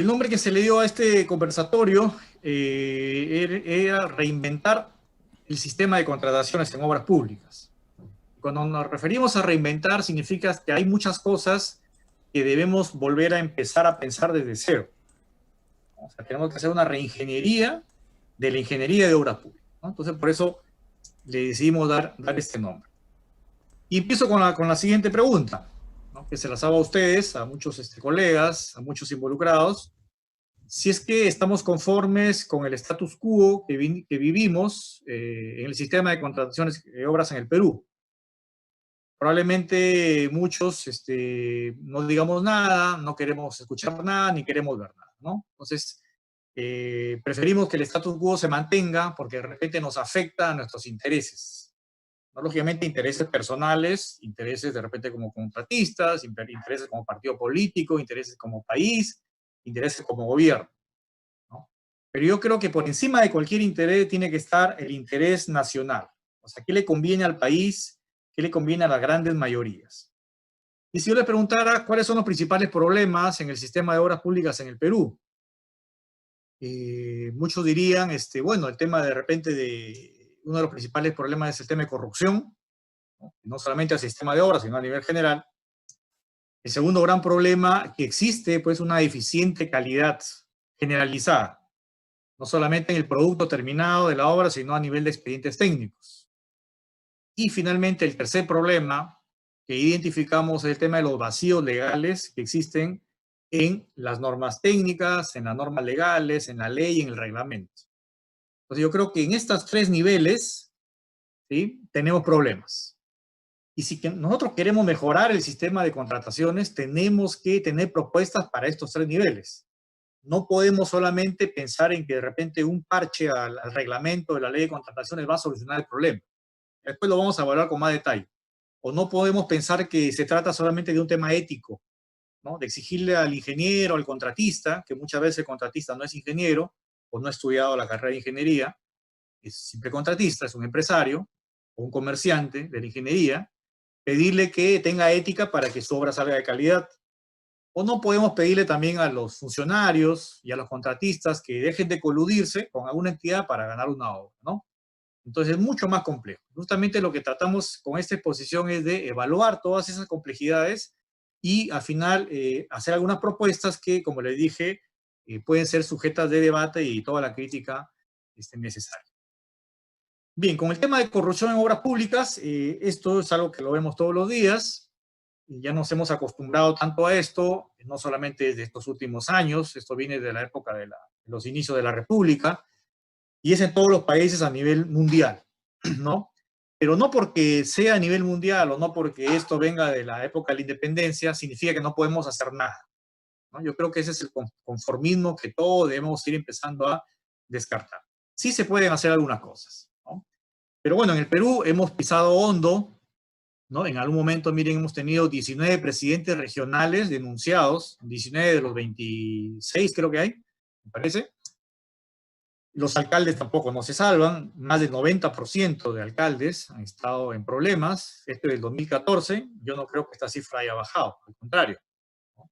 El nombre que se le dio a este conversatorio era reinventar el sistema de contrataciones en obras públicas. Cuando nos referimos a reinventar, significa que hay muchas cosas que debemos volver a empezar a pensar desde cero. O sea, tenemos que hacer una reingeniería de la ingeniería de obras públicas, ¿no? Entonces, por eso le decidimos dar este nombre. Y empiezo con la siguiente pregunta, ¿no? Que se las hago a ustedes, a muchos colegas, a muchos involucrados. Si es que estamos conformes con el status quo que vivimos en el sistema de contrataciones de obras en el Perú. Probablemente muchos no digamos nada, no queremos escuchar nada, ni queremos ver nada, ¿no? Entonces, preferimos que el status quo se mantenga porque de repente nos afecta a nuestros intereses, ¿no? Lógicamente intereses personales, intereses de repente como contratistas, intereses como partido político, intereses como país, intereses como gobierno, ¿no? Pero yo creo que por encima de cualquier interés tiene que estar el interés nacional. O sea, ¿qué le conviene al país? ¿Qué le conviene a las grandes mayorías? Y si yo les preguntara cuáles son los principales problemas en el sistema de obras públicas en el Perú, muchos dirían, bueno, el tema de repente de uno de los principales problemas es el tema de corrupción, ¿no? No solamente al sistema de obras, sino a nivel general. El segundo gran problema que existe, pues, una deficiente calidad generalizada, no solamente en el producto terminado de la obra, sino a nivel de expedientes técnicos. Y finalmente, el tercer problema que identificamos es el tema de los vacíos legales que existen en las normas técnicas, en las normas legales, en la ley y en el reglamento. Entonces yo creo que en estos tres niveles, ¿sí?, tenemos problemas. Y si nosotros queremos mejorar el sistema de contrataciones, tenemos que tener propuestas para estos tres niveles. No podemos solamente pensar en que de repente un parche al reglamento de la ley de contrataciones va a solucionar el problema. Después lo vamos a evaluar con más detalle. O no podemos pensar que se trata solamente de un tema ético, ¿no? De exigirle al ingeniero, al contratista, que muchas veces el contratista no es ingeniero o no ha estudiado la carrera de ingeniería, es simple contratista, es un empresario o un comerciante de la ingeniería, pedirle que tenga ética para que su obra salga de calidad. O no podemos pedirle también a los funcionarios y a los contratistas que dejen de coludirse con alguna entidad para ganar una obra, ¿no? Entonces es mucho más complejo. Justamente lo que tratamos con esta exposición es de evaluar todas esas complejidades y al final hacer algunas propuestas que, como les dije, pueden ser sujetas de debate y toda la crítica necesaria. Bien, con el tema de corrupción en obras públicas, esto es algo que lo vemos todos los días. Ya nos hemos acostumbrado tanto a esto, no solamente desde estos últimos años, esto viene de la época de los inicios de la República, y es en todos los países a nivel mundial, ¿no? Pero no porque sea a nivel mundial o no porque esto venga de la época de la independencia, significa que no podemos hacer nada, ¿no? Yo creo que ese es el conformismo que todos debemos ir empezando a descartar. Sí se pueden hacer algunas cosas, ¿no? Pero bueno, en el Perú hemos pisado hondo, ¿no? En algún momento, miren, hemos tenido 19 presidentes regionales denunciados, 19 de los 26 creo que hay, me parece. Los alcaldes tampoco no se salvan, más del 90% de alcaldes han estado en problemas. Este del 2014, yo no creo que esta cifra haya bajado, al contrario, ¿no?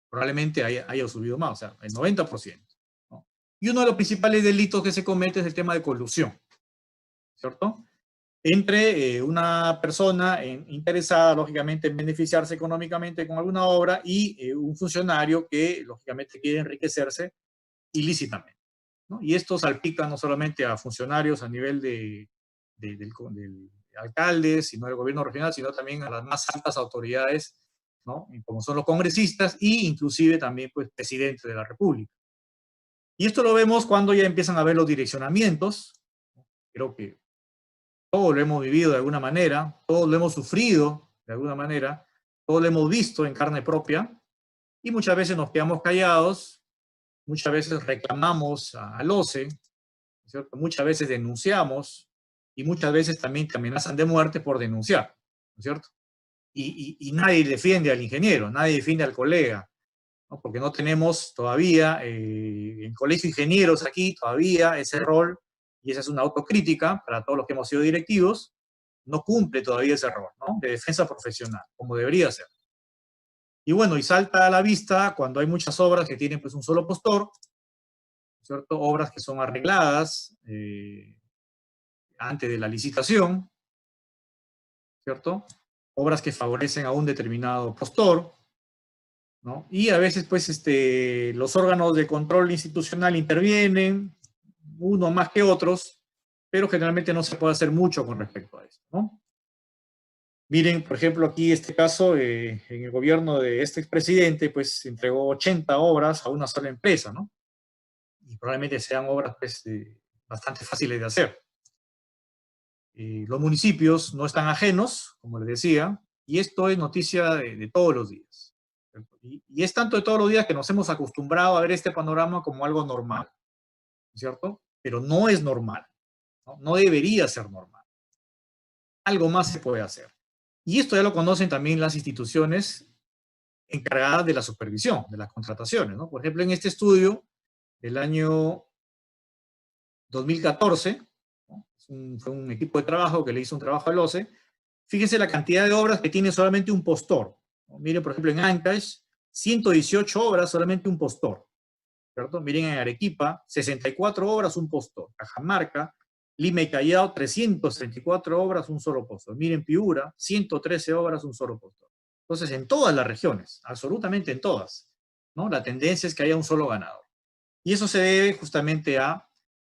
Probablemente haya subido más, o sea, el 90%, ¿no? Y uno de los principales delitos que se comete es el tema de colusión, ¿cierto? Entre una persona interesada, lógicamente, en beneficiarse económicamente con alguna obra y un funcionario que, lógicamente, quiere enriquecerse ilícitamente, ¿no? Y esto salpica no solamente a funcionarios a nivel del alcalde, sino del gobierno regional, sino también a las más altas autoridades, ¿no? Como son los congresistas e inclusive también, pues, presidente de la República. Y esto lo vemos cuando ya empiezan a ver los direccionamientos. Creo que todos lo hemos vivido de alguna manera, todos lo hemos sufrido de alguna manera, todos lo hemos visto en carne propia, y muchas veces nos quedamos callados, muchas veces reclamamos al OCE, ¿cierto? Muchas veces denunciamos y muchas veces también te amenazan de muerte por denunciar, ¿no es cierto? Y nadie defiende al ingeniero, nadie defiende al colega, ¿no? Porque no tenemos todavía, en el colegio de ingenieros aquí, todavía ese rol, y esa es una autocrítica para todos los que hemos sido directivos, no cumple todavía ese rol, ¿no? De defensa profesional, como debería ser. Y bueno, y salta a la vista cuando hay muchas obras que tienen pues un solo postor, ¿cierto? Obras que son arregladas antes de la licitación, ¿cierto? Obras que favorecen a un determinado postor, ¿no? Y a veces, pues, los órganos de control institucional intervienen, unos más que otros, pero generalmente no se puede hacer mucho con respecto a esto, ¿no? Miren, por ejemplo, aquí este caso, en el gobierno de este expresidente, pues, entregó 80 obras a una sola empresa, ¿no? Y probablemente sean obras, pues, bastante fáciles de hacer. Los municipios no están ajenos, como les decía, y esto es noticia de todos los días. Y es tanto de todos los días que nos hemos acostumbrado a ver este panorama como algo normal, ¿cierto? Pero no es normal, ¿no? No debería ser normal. Algo más se puede hacer. Y esto ya lo conocen también las instituciones encargadas de la supervisión, de las contrataciones, ¿no? Por ejemplo, en este estudio del año 2014, ¿no? Fue un equipo de trabajo que le hizo un trabajo al OCE. Fíjense la cantidad de obras que tiene solamente un postor, ¿no? Miren, por ejemplo, en Ancash, 118 obras, solamente un postor, ¿cierto? Miren en Arequipa, 64 obras, un postor. Cajamarca, Lima y Callao, 334 obras, un solo postor. Miren Piura, 113 obras, un solo postor. Entonces, en todas las regiones, absolutamente en todas, ¿no? La tendencia es que haya un solo ganador. Y eso se debe justamente a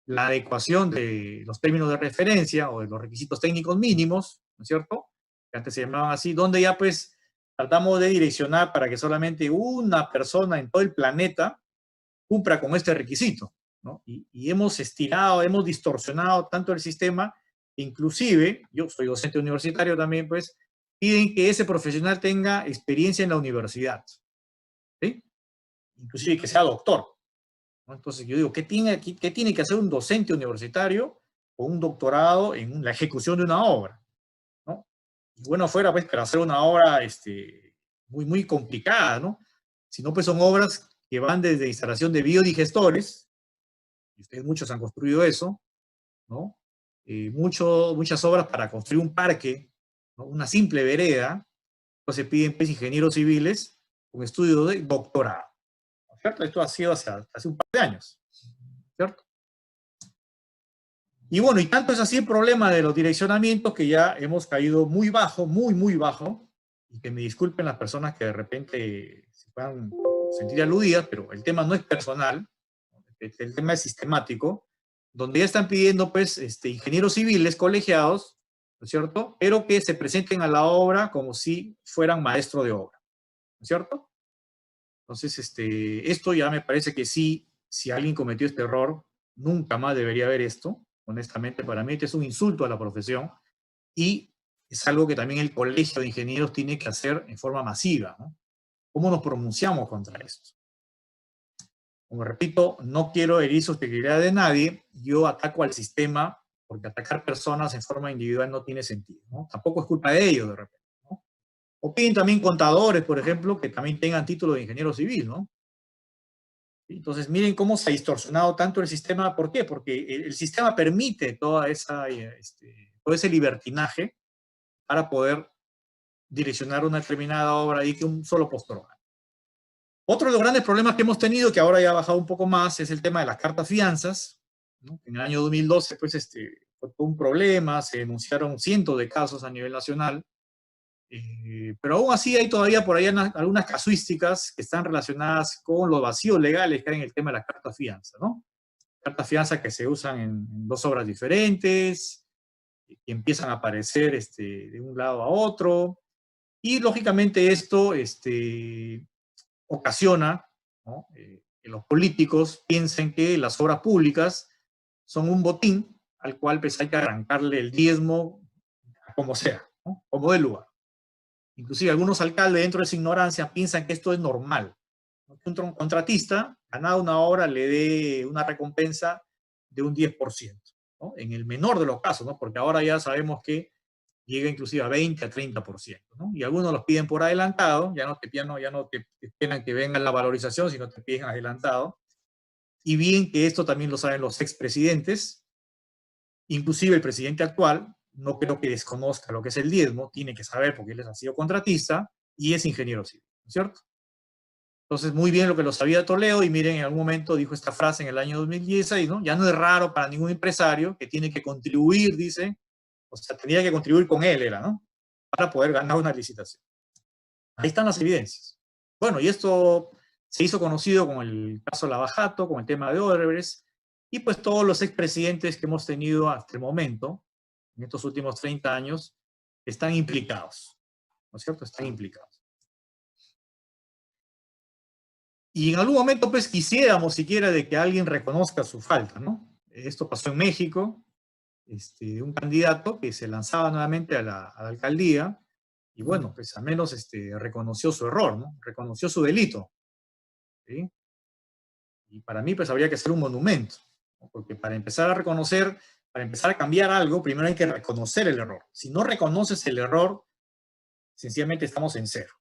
la adecuación de los términos de referencia o de los requisitos técnicos mínimos, ¿no es cierto? Que antes se llamaban así, donde ya pues tratamos de direccionar para que solamente una persona en todo el planeta cumpla con este requisito, ¿no? Y hemos estirado, hemos distorsionado tanto el sistema, inclusive, yo soy docente universitario también, pues, piden que ese profesional tenga experiencia en la universidad, ¿sí? Inclusive que sea doctor, ¿no? Entonces yo digo, qué tiene que hacer un docente universitario o un doctorado en la ejecución de una obra, ¿no? Y bueno, fuera pues para hacer una obra muy, muy complicada, ¿no? Si no, pues son obras que van desde instalación de biodigestores, y ustedes muchos han construido eso, ¿no? Muchas obras para construir un parque, ¿no? Una simple vereda, pues se piden pues ingenieros civiles con estudio de doctorado, ¿no es cierto? Esto ha sido hace un par de años, ¿cierto? Y bueno, y tanto es así el problema de los direccionamientos que ya hemos caído muy bajo, muy, muy bajo, y que me disculpen las personas que de repente se puedan sentir aludidas, pero el tema no es personal, el tema es sistemático, donde ya están pidiendo pues ingenieros civiles colegiados, ¿no es cierto? Pero que se presenten a la obra como si fueran maestro de obra, ¿no es cierto? Entonces, esto ya me parece que sí, si alguien cometió este error, nunca más debería haber esto. Honestamente, para mí este es un insulto a la profesión y es algo que también el Colegio de Ingenieros tiene que hacer en forma masiva, ¿no? ¿Cómo nos pronunciamos contra esto? Como repito, no quiero herir susceptibilidad de nadie, yo ataco al sistema porque atacar personas en forma individual no tiene sentido, ¿no? Tampoco es culpa de ellos de repente, ¿no? O piden también contadores, por ejemplo, que también tengan título de ingeniero civil, ¿no? Entonces, miren cómo se ha distorsionado tanto el sistema. ¿Por qué? Porque el sistema permite todo ese libertinaje para poder direccionar una determinada obra y que un solo postor gane. Otro de los grandes problemas que hemos tenido, que ahora ya ha bajado un poco más, es el tema de las cartas fianzas, ¿no? En el año 2012, pues, fue todo un problema, se denunciaron cientos de casos a nivel nacional, pero aún así hay todavía por ahí algunas casuísticas que están relacionadas con los vacíos legales que hay en el tema de las cartas fianza, ¿no? Cartas fianza que se usan en dos obras diferentes, que empiezan a aparecer de un lado a otro, y lógicamente esto ocasiona, ¿no? Que los políticos piensen que las obras públicas son un botín al cual pues, hay que arrancarle el diezmo como sea, ¿no? Como de lugar. Inclusive algunos alcaldes dentro de esa ignorancia piensan que esto es normal, ¿no? Que un contratista ganado una obra le dé una recompensa de un 10%, ¿no? En el menor de los casos, ¿no? Porque ahora ya sabemos que llega inclusive a 20, a 30%, ¿no? Y algunos los piden por adelantado, ya no te esperan que venga la valorización, sino te piden adelantado. Y bien que esto también lo saben los expresidentes, inclusive el presidente actual, no creo que desconozca lo que es el diezmo, tiene que saber porque él ha sido contratista y es ingeniero civil. ¿no es cierto? Entonces, muy bien lo que lo sabía Toledo, y miren, en algún momento dijo esta frase en el año 2016, ¿no? Ya no es raro para ningún empresario que tiene que contribuir, dice, o sea, tenía que contribuir con él, era, ¿no? Para poder ganar una licitación. Ahí están las evidencias. Bueno, y esto se hizo conocido con el caso Lava Jato, con el tema de Odebrecht, y pues todos los expresidentes que hemos tenido hasta el momento, en estos últimos 30 años, están implicados, ¿no es cierto? Están implicados. Y en algún momento, pues, quisiéramos siquiera de que alguien reconozca su falta, ¿no? Esto pasó en México, un candidato que se lanzaba nuevamente a la alcaldía, y bueno, pues al menos reconoció su error, ¿no? Reconoció su delito, ¿sí? Y para mí, pues habría que hacer un monumento, ¿no? Porque para empezar a reconocer, para empezar a cambiar algo, primero hay que reconocer el error. Si no reconoces el error, sencillamente estamos en cero.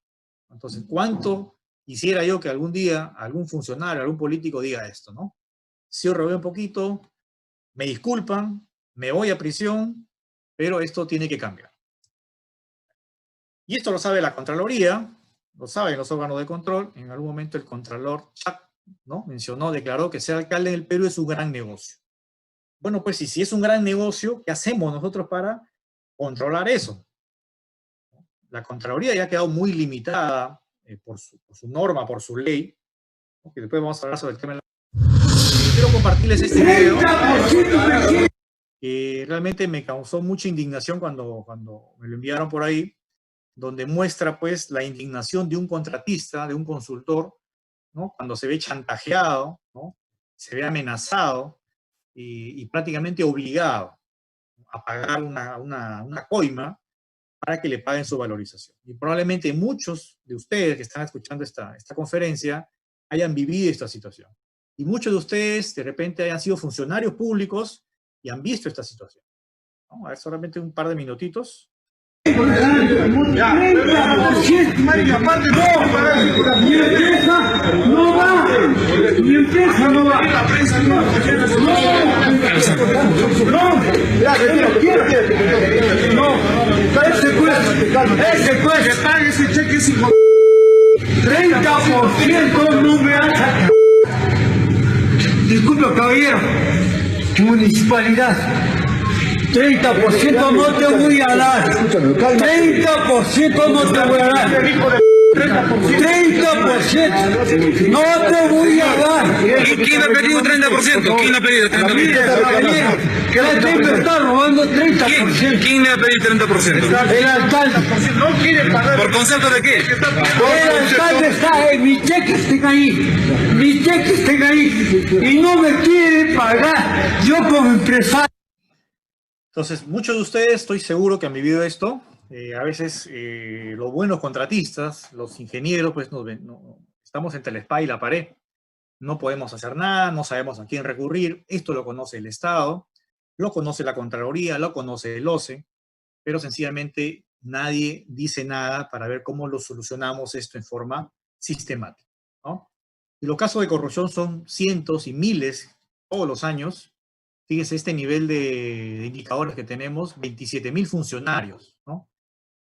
Entonces, ¿cuánto quisiera yo que algún día algún funcionario, algún político diga esto, ¿no? Si yo robé un poquito, me disculpan, me voy a prisión, pero esto tiene que cambiar. Y esto lo sabe la Contraloría, lo saben los órganos de control. En algún momento el Contralor Chac, ¿no? Mencionó, declaró que ser alcalde del Perú es un gran negocio. Bueno, pues si es un gran negocio, ¿qué hacemos nosotros para controlar eso? La Contraloría ya ha quedado muy limitada por su norma, por su ley, ¿no? Que después vamos a hablar sobre el tema de quiero compartirles este video que realmente me causó mucha indignación cuando me lo enviaron por ahí, donde muestra pues la indignación de un contratista, de un consultor, ¿no? Cuando se ve chantajeado, ¿no? Se ve amenazado y prácticamente obligado a pagar una coima para que le paguen su valorización. Y probablemente muchos de ustedes que están escuchando esta conferencia hayan vivido esta situación. Y muchos de ustedes de repente hayan sido funcionarios públicos y han visto esta situación, ¿no? A ver, solamente un par de minutitos. Ese juez, pague ese cheque, ese hijo. 30% no me hace. Disculpe, caballero. Municipalidad. 30% no te voy a dar. 30% no te voy a dar. 30% no te voy a dar. ¿Quién ha pedido 30%? ¿Quién ha pedido 30%? Que la gente está robando 30%. ¿Quién le ha pedido 30%? El alcalde. No quiere pagar. ¿Por concepto de qué? El alcalde está ahí, mis cheques estén ahí. Mis cheques estén ahí. Y no me quiere pagar. Yo como empresario. Entonces, muchos de ustedes estoy seguro que han vivido esto. A veces los buenos contratistas, los ingenieros, pues estamos entre la espada y la pared. No podemos hacer nada, no sabemos a quién recurrir. Esto lo conoce el Estado, lo conoce la Contraloría, lo conoce el OCE, pero sencillamente nadie dice nada para ver cómo lo solucionamos esto en forma sistemática, ¿no? Y los casos de corrupción son cientos y miles todos los años. Fíjese este nivel de indicadores que tenemos, 27.000 funcionarios, ¿no?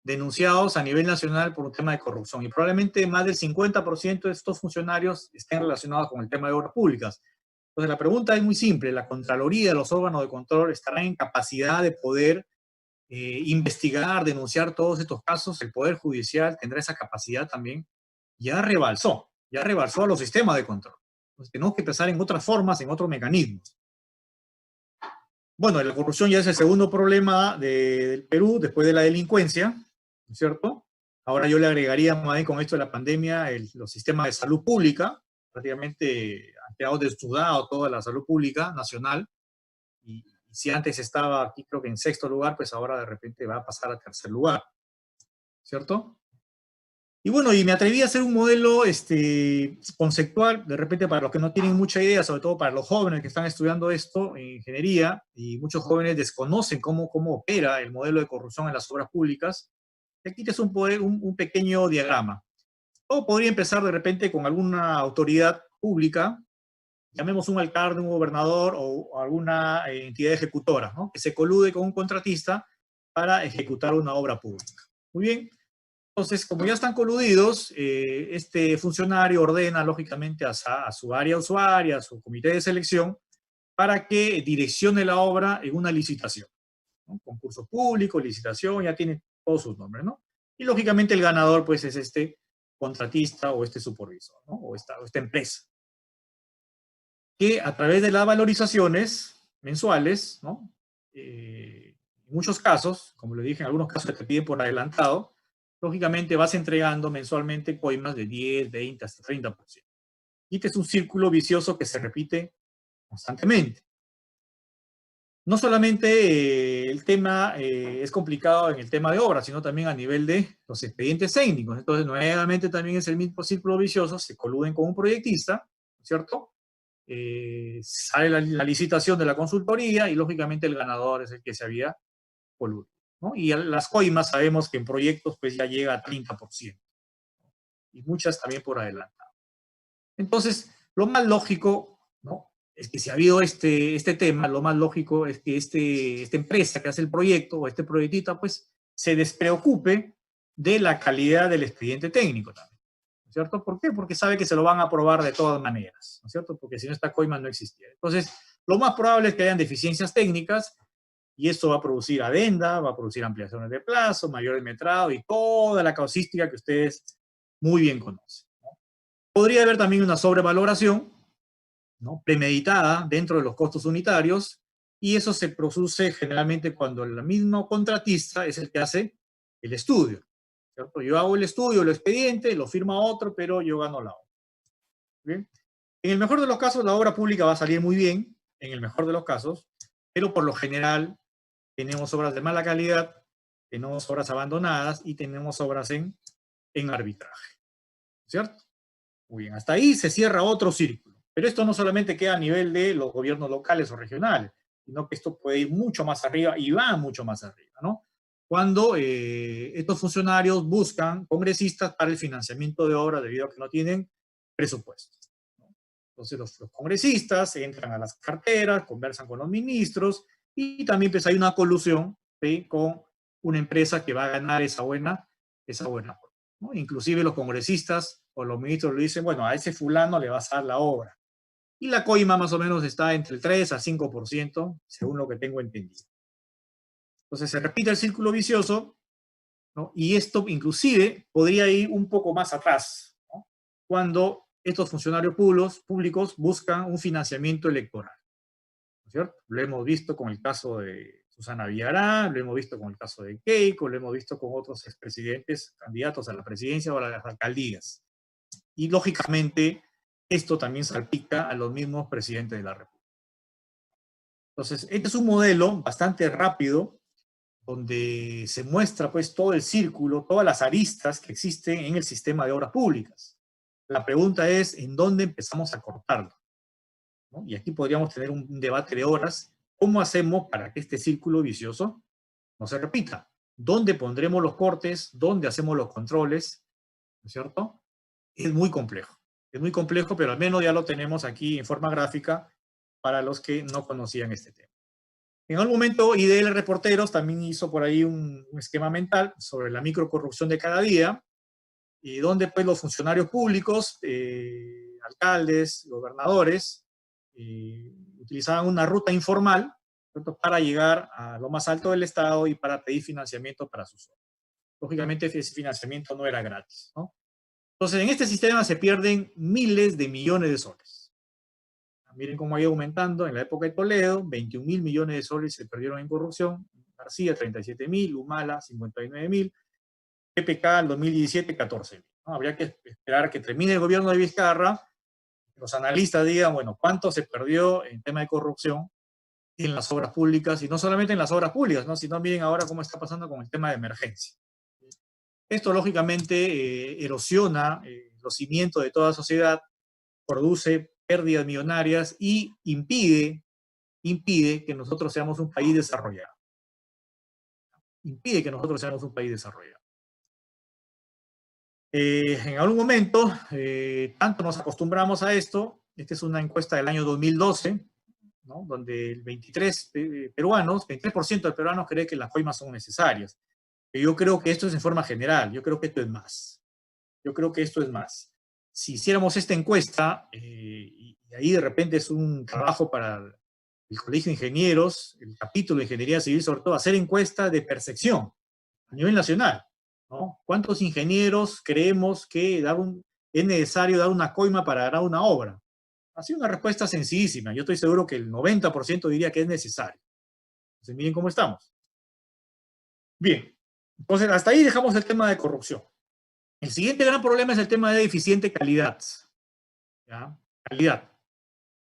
Denunciados a nivel nacional por un tema de corrupción. Y probablemente más del 50% de estos funcionarios estén relacionados con el tema de obras públicas. Entonces la pregunta es muy simple. ¿La Contraloría, los órganos de control estarán en capacidad de poder investigar, denunciar todos estos casos? ¿El Poder Judicial tendrá esa capacidad también? Ya rebalsó a los sistemas de control. Entonces tenemos que pensar en otras formas, en otros mecanismos. Bueno, la corrupción ya es el segundo problema del Perú después de la delincuencia, ¿no es cierto? Ahora yo le agregaría más bien con esto de la pandemia los sistemas de salud pública. Prácticamente han quedado desnudados toda la salud pública nacional. Y si antes estaba aquí creo que en sexto lugar, pues ahora de repente va a pasar a tercer lugar, ¿cierto? Y bueno, y me atreví a hacer un modelo conceptual, de repente para los que no tienen mucha idea, sobre todo para los jóvenes que están estudiando esto en ingeniería, y muchos jóvenes desconocen cómo opera el modelo de corrupción en las obras públicas. Aquí es un pequeño diagrama. Todo podría empezar de repente con alguna autoridad pública, llamemos un alcalde, un gobernador o alguna entidad ejecutora, ¿no? Que se colude con un contratista para ejecutar una obra pública. Muy bien. Entonces, como ya están coludidos, este funcionario ordena, lógicamente, a su área usuaria, a su comité de selección, para que direccione la obra en una licitación, ¿no? Concurso público, licitación, ya tiene todos sus nombres, ¿no? Y, lógicamente, el ganador, pues, es este contratista o este supervisor, ¿no? O esta empresa, que a través de las valorizaciones mensuales, ¿no? En muchos casos, como le dije, en algunos casos te piden por adelantado, lógicamente vas entregando mensualmente coimas de 10, 20, hasta 30%. Y este es un círculo vicioso que se repite constantemente. No solamente el tema es complicado en el tema de obra, sino también a nivel de los expedientes técnicos. Entonces, nuevamente también es el mismo círculo vicioso, se coluden con un proyectista, ¿cierto? Sale la licitación de la consultoría y, lógicamente, el ganador es el que se había coludido, ¿no? Y las coimas sabemos que en proyectos pues ya llega a 30%, y muchas también por adelantado. Entonces, lo más lógico, ¿no?, es que si ha habido este tema, lo más lógico es que esta empresa que hace el proyecto o este proyectista pues se despreocupe de la calidad del expediente técnico también, ¿no es cierto? ¿Por qué? Porque sabe que se lo van a aprobar de todas maneras, ¿no es cierto? Porque si no, esta coima no existiera. Entonces, lo más probable es que hayan deficiencias técnicas, y esto va a producir adenda, va a producir ampliaciones de plazo, mayor metrado y toda la causística que ustedes muy bien conocen, ¿no? Podría haber también una sobrevaloración, ¿no?, premeditada dentro de los costos unitarios, y eso se produce generalmente cuando el mismo contratista es el que hace el estudio, ¿cierto? Yo hago el estudio, el expediente, lo firma otro, pero yo gano la obra. ¿Bien? En el mejor de los casos, la obra pública va a salir muy bien, en el mejor de los casos, pero por lo general tenemos obras de mala calidad, tenemos obras abandonadas y tenemos obras en arbitraje, ¿cierto? Muy bien, hasta ahí se cierra otro círculo. Pero esto no solamente queda a nivel de los gobiernos locales o regionales, sino que esto puede ir mucho más arriba y va mucho más arriba, ¿no? Cuando estos funcionarios buscan congresistas para el financiamiento de obras debido a que no tienen presupuestos, ¿no? Entonces los congresistas entran a las carteras, conversan con los ministros y también pues hay una colusión, ¿sí?, con una empresa que va a ganar esa buena, ¿no? Inclusive los congresistas o los ministros le dicen, bueno, a ese fulano le vas a dar la obra. Y la coima más o menos está entre el 3 a 5%, según lo que tengo entendido. Entonces se repite el círculo vicioso, ¿no? Y esto inclusive podría ir un poco más atrás, ¿no?, cuando estos funcionarios públicos buscan un financiamiento electoral, ¿no es cierto? Lo hemos visto con el caso de Susana Villarán, lo hemos visto con el caso de Keiko, lo hemos visto con otros expresidentes candidatos a la presidencia o a las alcaldías. Y lógicamente esto también salpica a los mismos presidentes de la República. Entonces, este es un modelo bastante rápido donde se muestra pues todo el círculo, todas las aristas que existen en el sistema de obras públicas. La pregunta es, ¿en dónde empezamos a cortarlo?, ¿no? Y aquí podríamos tener un debate de horas. ¿Cómo hacemos para que este círculo vicioso no se repita? ¿Dónde pondremos los cortes? ¿Dónde hacemos los controles? ¿No es cierto? Es muy complejo. Es muy complejo, pero al menos ya lo tenemos aquí en forma gráfica para los que no conocían este tema. En algún momento, IDL Reporteros también hizo por ahí un esquema mental sobre la microcorrupción de cada día, y donde pues los funcionarios públicos, alcaldes, gobernadores, utilizaban una ruta informal, ¿cierto?, para llegar a lo más alto del Estado y para pedir financiamiento para sus obras. Lógicamente ese financiamiento no era gratis, ¿no? Entonces, en este sistema se pierden miles de millones de soles. Miren cómo ha ido aumentando. En la época de Toledo, 21.000 millones de soles se perdieron en corrupción. García, 37.000, Humala, 59.000. PPK, en 2017, 14.000. ¿No? Habría que esperar que termine el gobierno de Vizcarra, los analistas digan, bueno, ¿cuánto se perdió en tema de corrupción en las obras públicas? Y no solamente en las obras públicas, ¿no?, sino miren ahora cómo está pasando con el tema de emergencia. Esto, lógicamente, erosiona los cimientos de toda sociedad, produce pérdidas millonarias y impide que nosotros seamos un país desarrollado. Impide que nosotros seamos un país desarrollado. En algún momento, tanto nos acostumbramos a esto. Esta es una encuesta del año 2012, ¿no?, donde el 23% de peruanos cree que las coimas son necesarias. Yo creo que esto es en forma general, yo creo que esto es más. Yo creo que esto es más. Si hiciéramos esta encuesta, y ahí de repente es un trabajo para el Colegio de Ingenieros, el capítulo de Ingeniería Civil, sobre todo, hacer encuesta de percepción a nivel nacional, ¿no? ¿Cuántos ingenieros creemos que es necesario dar una coima para dar una obra? Ha sido una respuesta sencillísima. Yo estoy seguro que el 90% diría que es necesario. Entonces, miren cómo estamos. Bien, entonces hasta ahí dejamos el tema de corrupción. El siguiente gran problema es el tema de deficiente calidad. ¿Ya? Calidad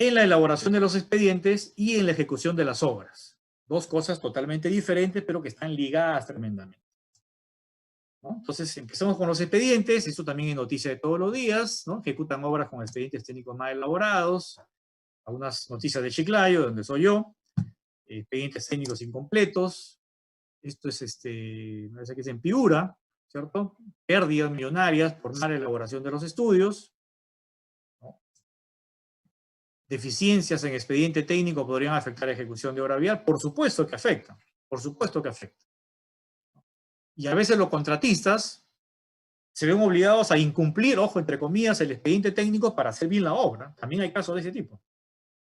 en la elaboración de los expedientes y en la ejecución de las obras. Dos cosas totalmente diferentes, pero que están ligadas tremendamente, ¿no? Entonces, empezamos con los expedientes. Esto también es noticia de todos los días, ¿no? Ejecutan obras con expedientes técnicos mal elaborados. Algunas noticias de Chiclayo, donde soy yo. Expedientes técnicos incompletos. Esto es, me parece que es en Piura, ¿cierto? Pérdidas millonarias por mala elaboración de los estudios, ¿no? Deficiencias en expediente técnico podrían afectar la ejecución de obra vial. Por supuesto que afectan, por supuesto que afectan. Y a veces los contratistas se ven obligados a incumplir, ojo, entre comillas, el expediente técnico para hacer bien la obra. También hay casos de ese tipo,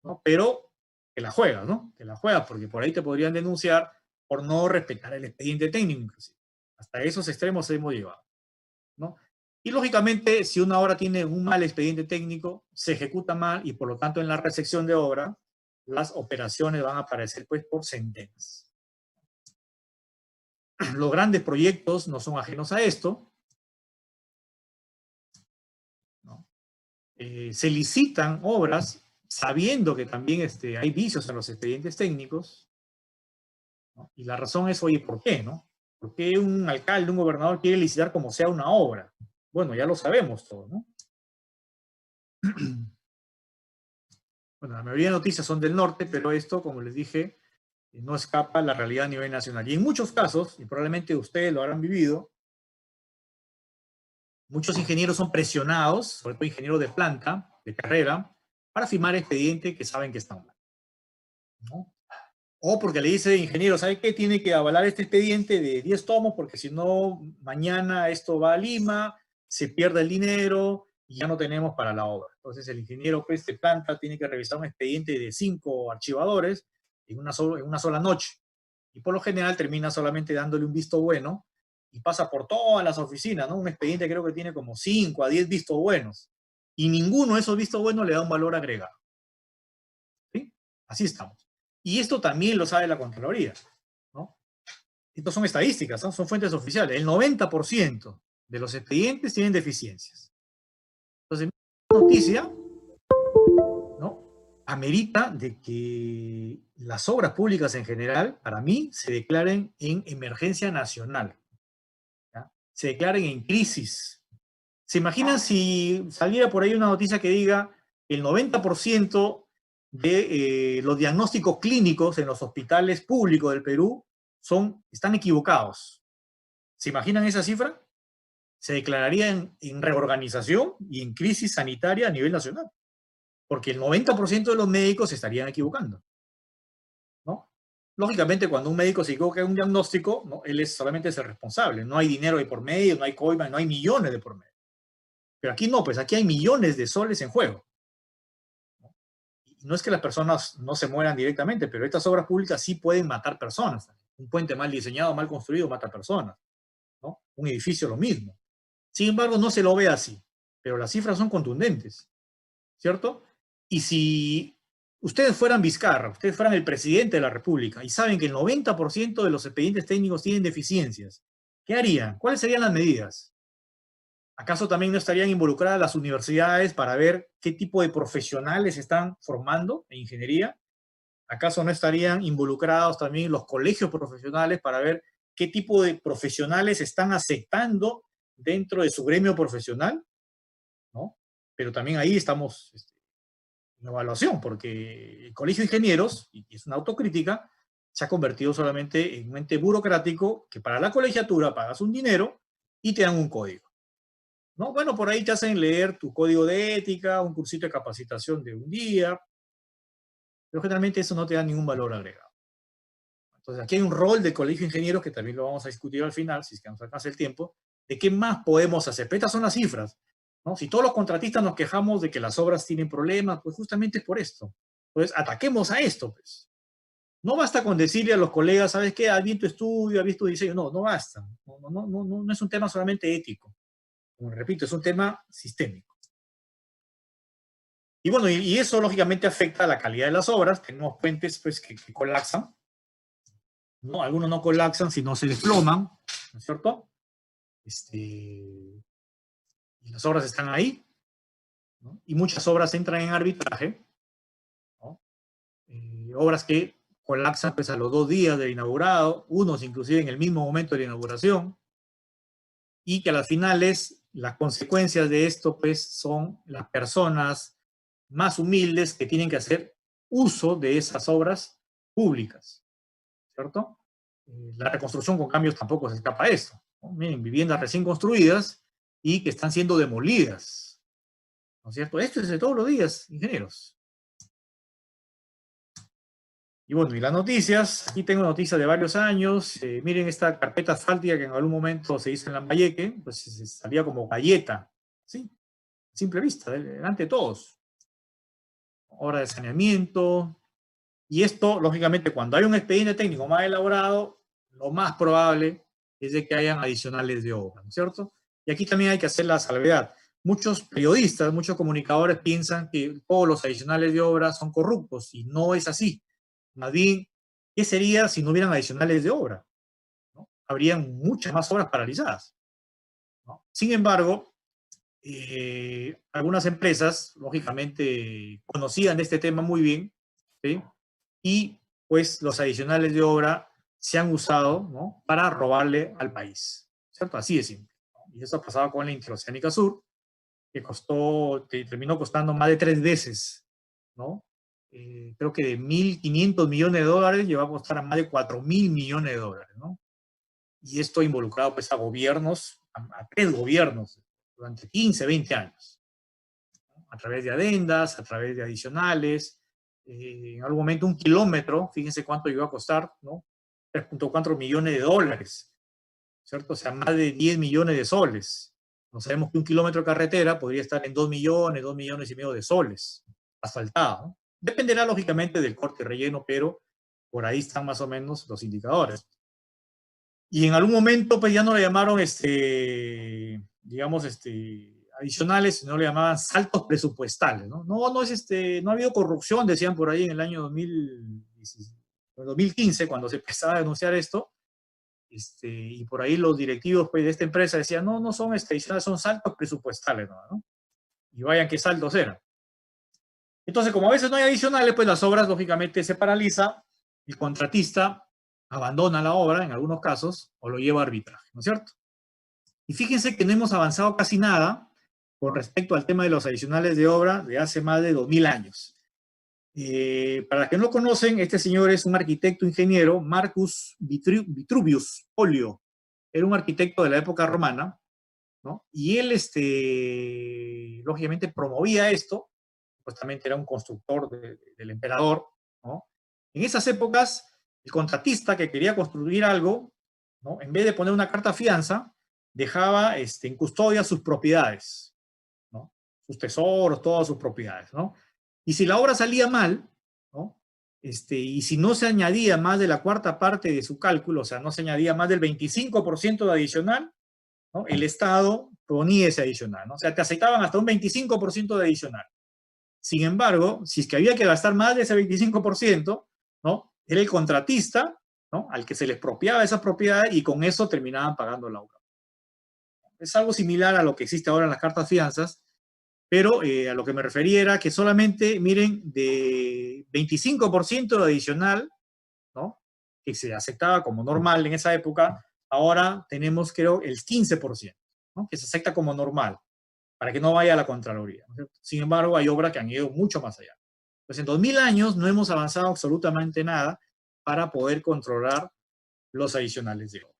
¿no? Pero que la juegas, ¿no? Que la juegas, porque por ahí te podrían denunciar por no respetar el expediente técnico, inclusive. Hasta esos extremos hemos llegado, ¿no? Y lógicamente, si una obra tiene un mal expediente técnico, se ejecuta mal y por lo tanto en la recepción de obra, las operaciones van a aparecer pues por centenas. Los grandes proyectos no son ajenos a esto, ¿no? Se licitan obras sabiendo que también hay vicios en los expedientes técnicos, ¿no? Y la razón es, oye, ¿por qué, no? ¿Por qué un alcalde, un gobernador quiere licitar como sea una obra? Bueno, ya lo sabemos todo, ¿no? Bueno, la mayoría de noticias son del norte, pero esto, como les dije, no escapa a la realidad a nivel nacional. Y en muchos casos, y probablemente ustedes lo habrán vivido, muchos ingenieros son presionados, sobre todo ingenieros de planta, de carrera, para firmar expedientes que saben que están mal, ¿no? O porque le dice, ingeniero, ¿sabe qué? Tiene que avalar este expediente de 10 tomos, porque si no, mañana esto va a Lima, se pierde el dinero y ya no tenemos para la obra. Entonces el ingeniero pues, de planta tiene que revisar un expediente de 5 archivadores en una sola noche. Y por lo general termina solamente dándole un visto bueno y pasa por todas las oficinas, ¿no? Un expediente creo que tiene como 5 a 10 vistos buenos. Y ninguno de esos vistos buenos le da un valor agregado. ¿Sí? Así estamos. Y esto también lo sabe la Contraloría, ¿no? Estas son estadísticas, ¿no? Son fuentes oficiales. El 90% de los expedientes tienen deficiencias. Entonces, la noticia, ¿no? Amerita de que las obras públicas en general, para mí, se declaren en emergencia nacional, ¿ya? Se declaren en crisis. ¿Se imaginan si saliera por ahí una noticia que diga el 90% de los diagnósticos clínicos en los hospitales públicos del Perú están equivocados? ¿Se imaginan esa cifra? Se declararía en reorganización y en crisis sanitaria a nivel nacional, porque el 90% de los médicos se estarían equivocando, ¿no? Lógicamente, cuando un médico se equivoca en un diagnóstico, ¿no? Él solamente es el responsable. No hay dinero de por medio, no hay coima, no hay millones de por medio. Pero aquí no, pues aquí hay millones de soles en juego. No es que las personas no se mueran directamente, pero estas obras públicas sí pueden matar personas. Un puente mal diseñado, mal construido, mata personas, ¿no? Un edificio lo mismo. Sin embargo, no se lo ve así, pero las cifras son contundentes, ¿cierto? Y si ustedes fueran Vizcarra, ustedes fueran el presidente de la República y saben que el 90% de los expedientes técnicos tienen deficiencias, ¿qué harían? ¿Cuáles serían las medidas? ¿Acaso también no estarían involucradas las universidades para ver qué tipo de profesionales están formando en ingeniería? ¿Acaso no estarían involucrados también los colegios profesionales para ver qué tipo de profesionales están aceptando dentro de su gremio profesional? ¿No? Pero también ahí estamos en evaluación, porque el Colegio de Ingenieros, y es una autocrítica, se ha convertido solamente en un ente burocrático que para la colegiatura pagas un dinero y te dan un código, ¿no? Bueno, por ahí te hacen leer tu código de ética, un cursito de capacitación de un día, pero generalmente eso no te da ningún valor agregado. Entonces aquí hay un rol del Colegio de Ingenieros que también lo vamos a discutir al final, si es que nos alcanza el tiempo, de qué más podemos hacer. Pero estas son las cifras, ¿no? Si todos los contratistas nos quejamos de que las obras tienen problemas, pues justamente es por esto. Entonces ataquemos a esto, pues. No basta con decirle a los colegas, ¿sabes qué? Haz bien tu estudio, haz bien tu diseño. No, no basta. No es un tema solamente ético. Como repito, es un tema sistémico. Y bueno, y eso lógicamente afecta a la calidad de las obras. Tenemos puentes pues, que colapsan, ¿no? Algunos no colapsan, sino se desploman, ¿no es cierto? Y las obras están ahí, ¿no? Y muchas obras entran en arbitraje, ¿no? Obras que colapsan pues, a los 2 días del inaugurado, unos inclusive en el mismo momento de la inauguración, y que a las finales las consecuencias de esto pues, son las personas más humildes que tienen que hacer uso de esas obras públicas, ¿cierto? La reconstrucción con cambios tampoco se escapa a esto, ¿no? Miren, viviendas recién construidas y que están siendo demolidas, ¿no es cierto? Esto es de todos los días, ingenieros. Y bueno, y las noticias, aquí tengo noticias de varios años, miren esta carpeta asfáltica que en algún momento se hizo en Lambayeque, pues se salía como galleta, ¿sí? A simple vista, delante de todos. Obra de saneamiento, y esto, lógicamente, cuando hay un expediente técnico más elaborado, lo más probable es de que hayan adicionales de obra, ¿no es cierto? Y aquí también hay que hacer la salvedad. Muchos periodistas, muchos comunicadores piensan que todos los adicionales de obra son corruptos, y no es así. Más bien, ¿qué sería si no hubieran adicionales de obra? ¿No? Habrían muchas más obras paralizadas, ¿no? Sin embargo, algunas empresas, lógicamente, conocían de este tema muy bien, ¿sí? Y pues los adicionales de obra se han usado, ¿no? Para robarle al país, ¿cierto? Así de simple, ¿no? Y eso ha pasado con la Interoceánica Sur, que terminó costando más de 3 veces, ¿no? Creo que de 1.500 millones de dólares llegó a costar a más de 4.000 millones de dólares, ¿no? Y esto ha involucrado pues a gobiernos, a 3 gobiernos, durante 15, 20 años, ¿no? A través de adendas, a través de adicionales. En algún momento 1 kilómetro, fíjense cuánto llegó a costar, ¿no? 3.4 millones de dólares, ¿cierto? O sea, más de 10 millones de soles. No sabemos que 1 kilómetro de carretera podría estar en 2 millones, 2 millones y medio de soles, asfaltado, ¿no? Dependerá, lógicamente, del corte y relleno, pero por ahí están más o menos los indicadores. Y en algún momento, pues ya no le llamaron, digamos, adicionales, sino le llamaban saltos presupuestales, ¿no? No ha habido corrupción, decían por ahí en el año 2015, cuando se empezaba a denunciar esto, y por ahí los directivos pues, de esta empresa decían, no son adicionales, son saltos presupuestales, ¿no? Y vayan qué saltos eran. Entonces, como a veces no hay adicionales, pues las obras, lógicamente, se paraliza, el contratista abandona la obra, en algunos casos, o lo lleva a arbitraje, ¿no es cierto? Y fíjense que no hemos avanzado casi nada con respecto al tema de los adicionales de obra de hace más de 2000 años. Para los que no lo conocen, este señor es un arquitecto ingeniero, Marcus Vitruvius Olio. Era un arquitecto de la época romana, ¿no? Y él, lógicamente, promovía esto, supuestamente era un constructor del emperador, ¿no? En esas épocas, el contratista que quería construir algo, ¿no? En vez de poner una carta fianza, dejaba en custodia sus propiedades, ¿no? Sus tesoros, todas sus propiedades, ¿no? Y si la obra salía mal, ¿no? Y si no se añadía más de la 1/4 parte de su cálculo, o sea, no se añadía más del 25% de adicional, ¿no? El Estado ponía ese adicional, ¿no? O sea, te aceptaban hasta un 25% de adicional. Sin embargo, si es que había que gastar más de ese 25%, ¿no? Era el contratista, ¿no? Al que se le expropiaba esa propiedad y con eso terminaban pagando la obra. Es algo similar a lo que existe ahora en las cartas fianzas, pero a lo que me refería era que solamente, miren, de 25% de adicional, ¿no? Que se aceptaba como normal en esa época, ahora tenemos, creo, el 15%, ¿no? Que se acepta como normal, para que no vaya a la Contraloría, ¿no? Sin embargo, hay obras que han ido mucho más allá. Pues en 2000 años no hemos avanzado absolutamente nada para poder controlar los adicionales de obra.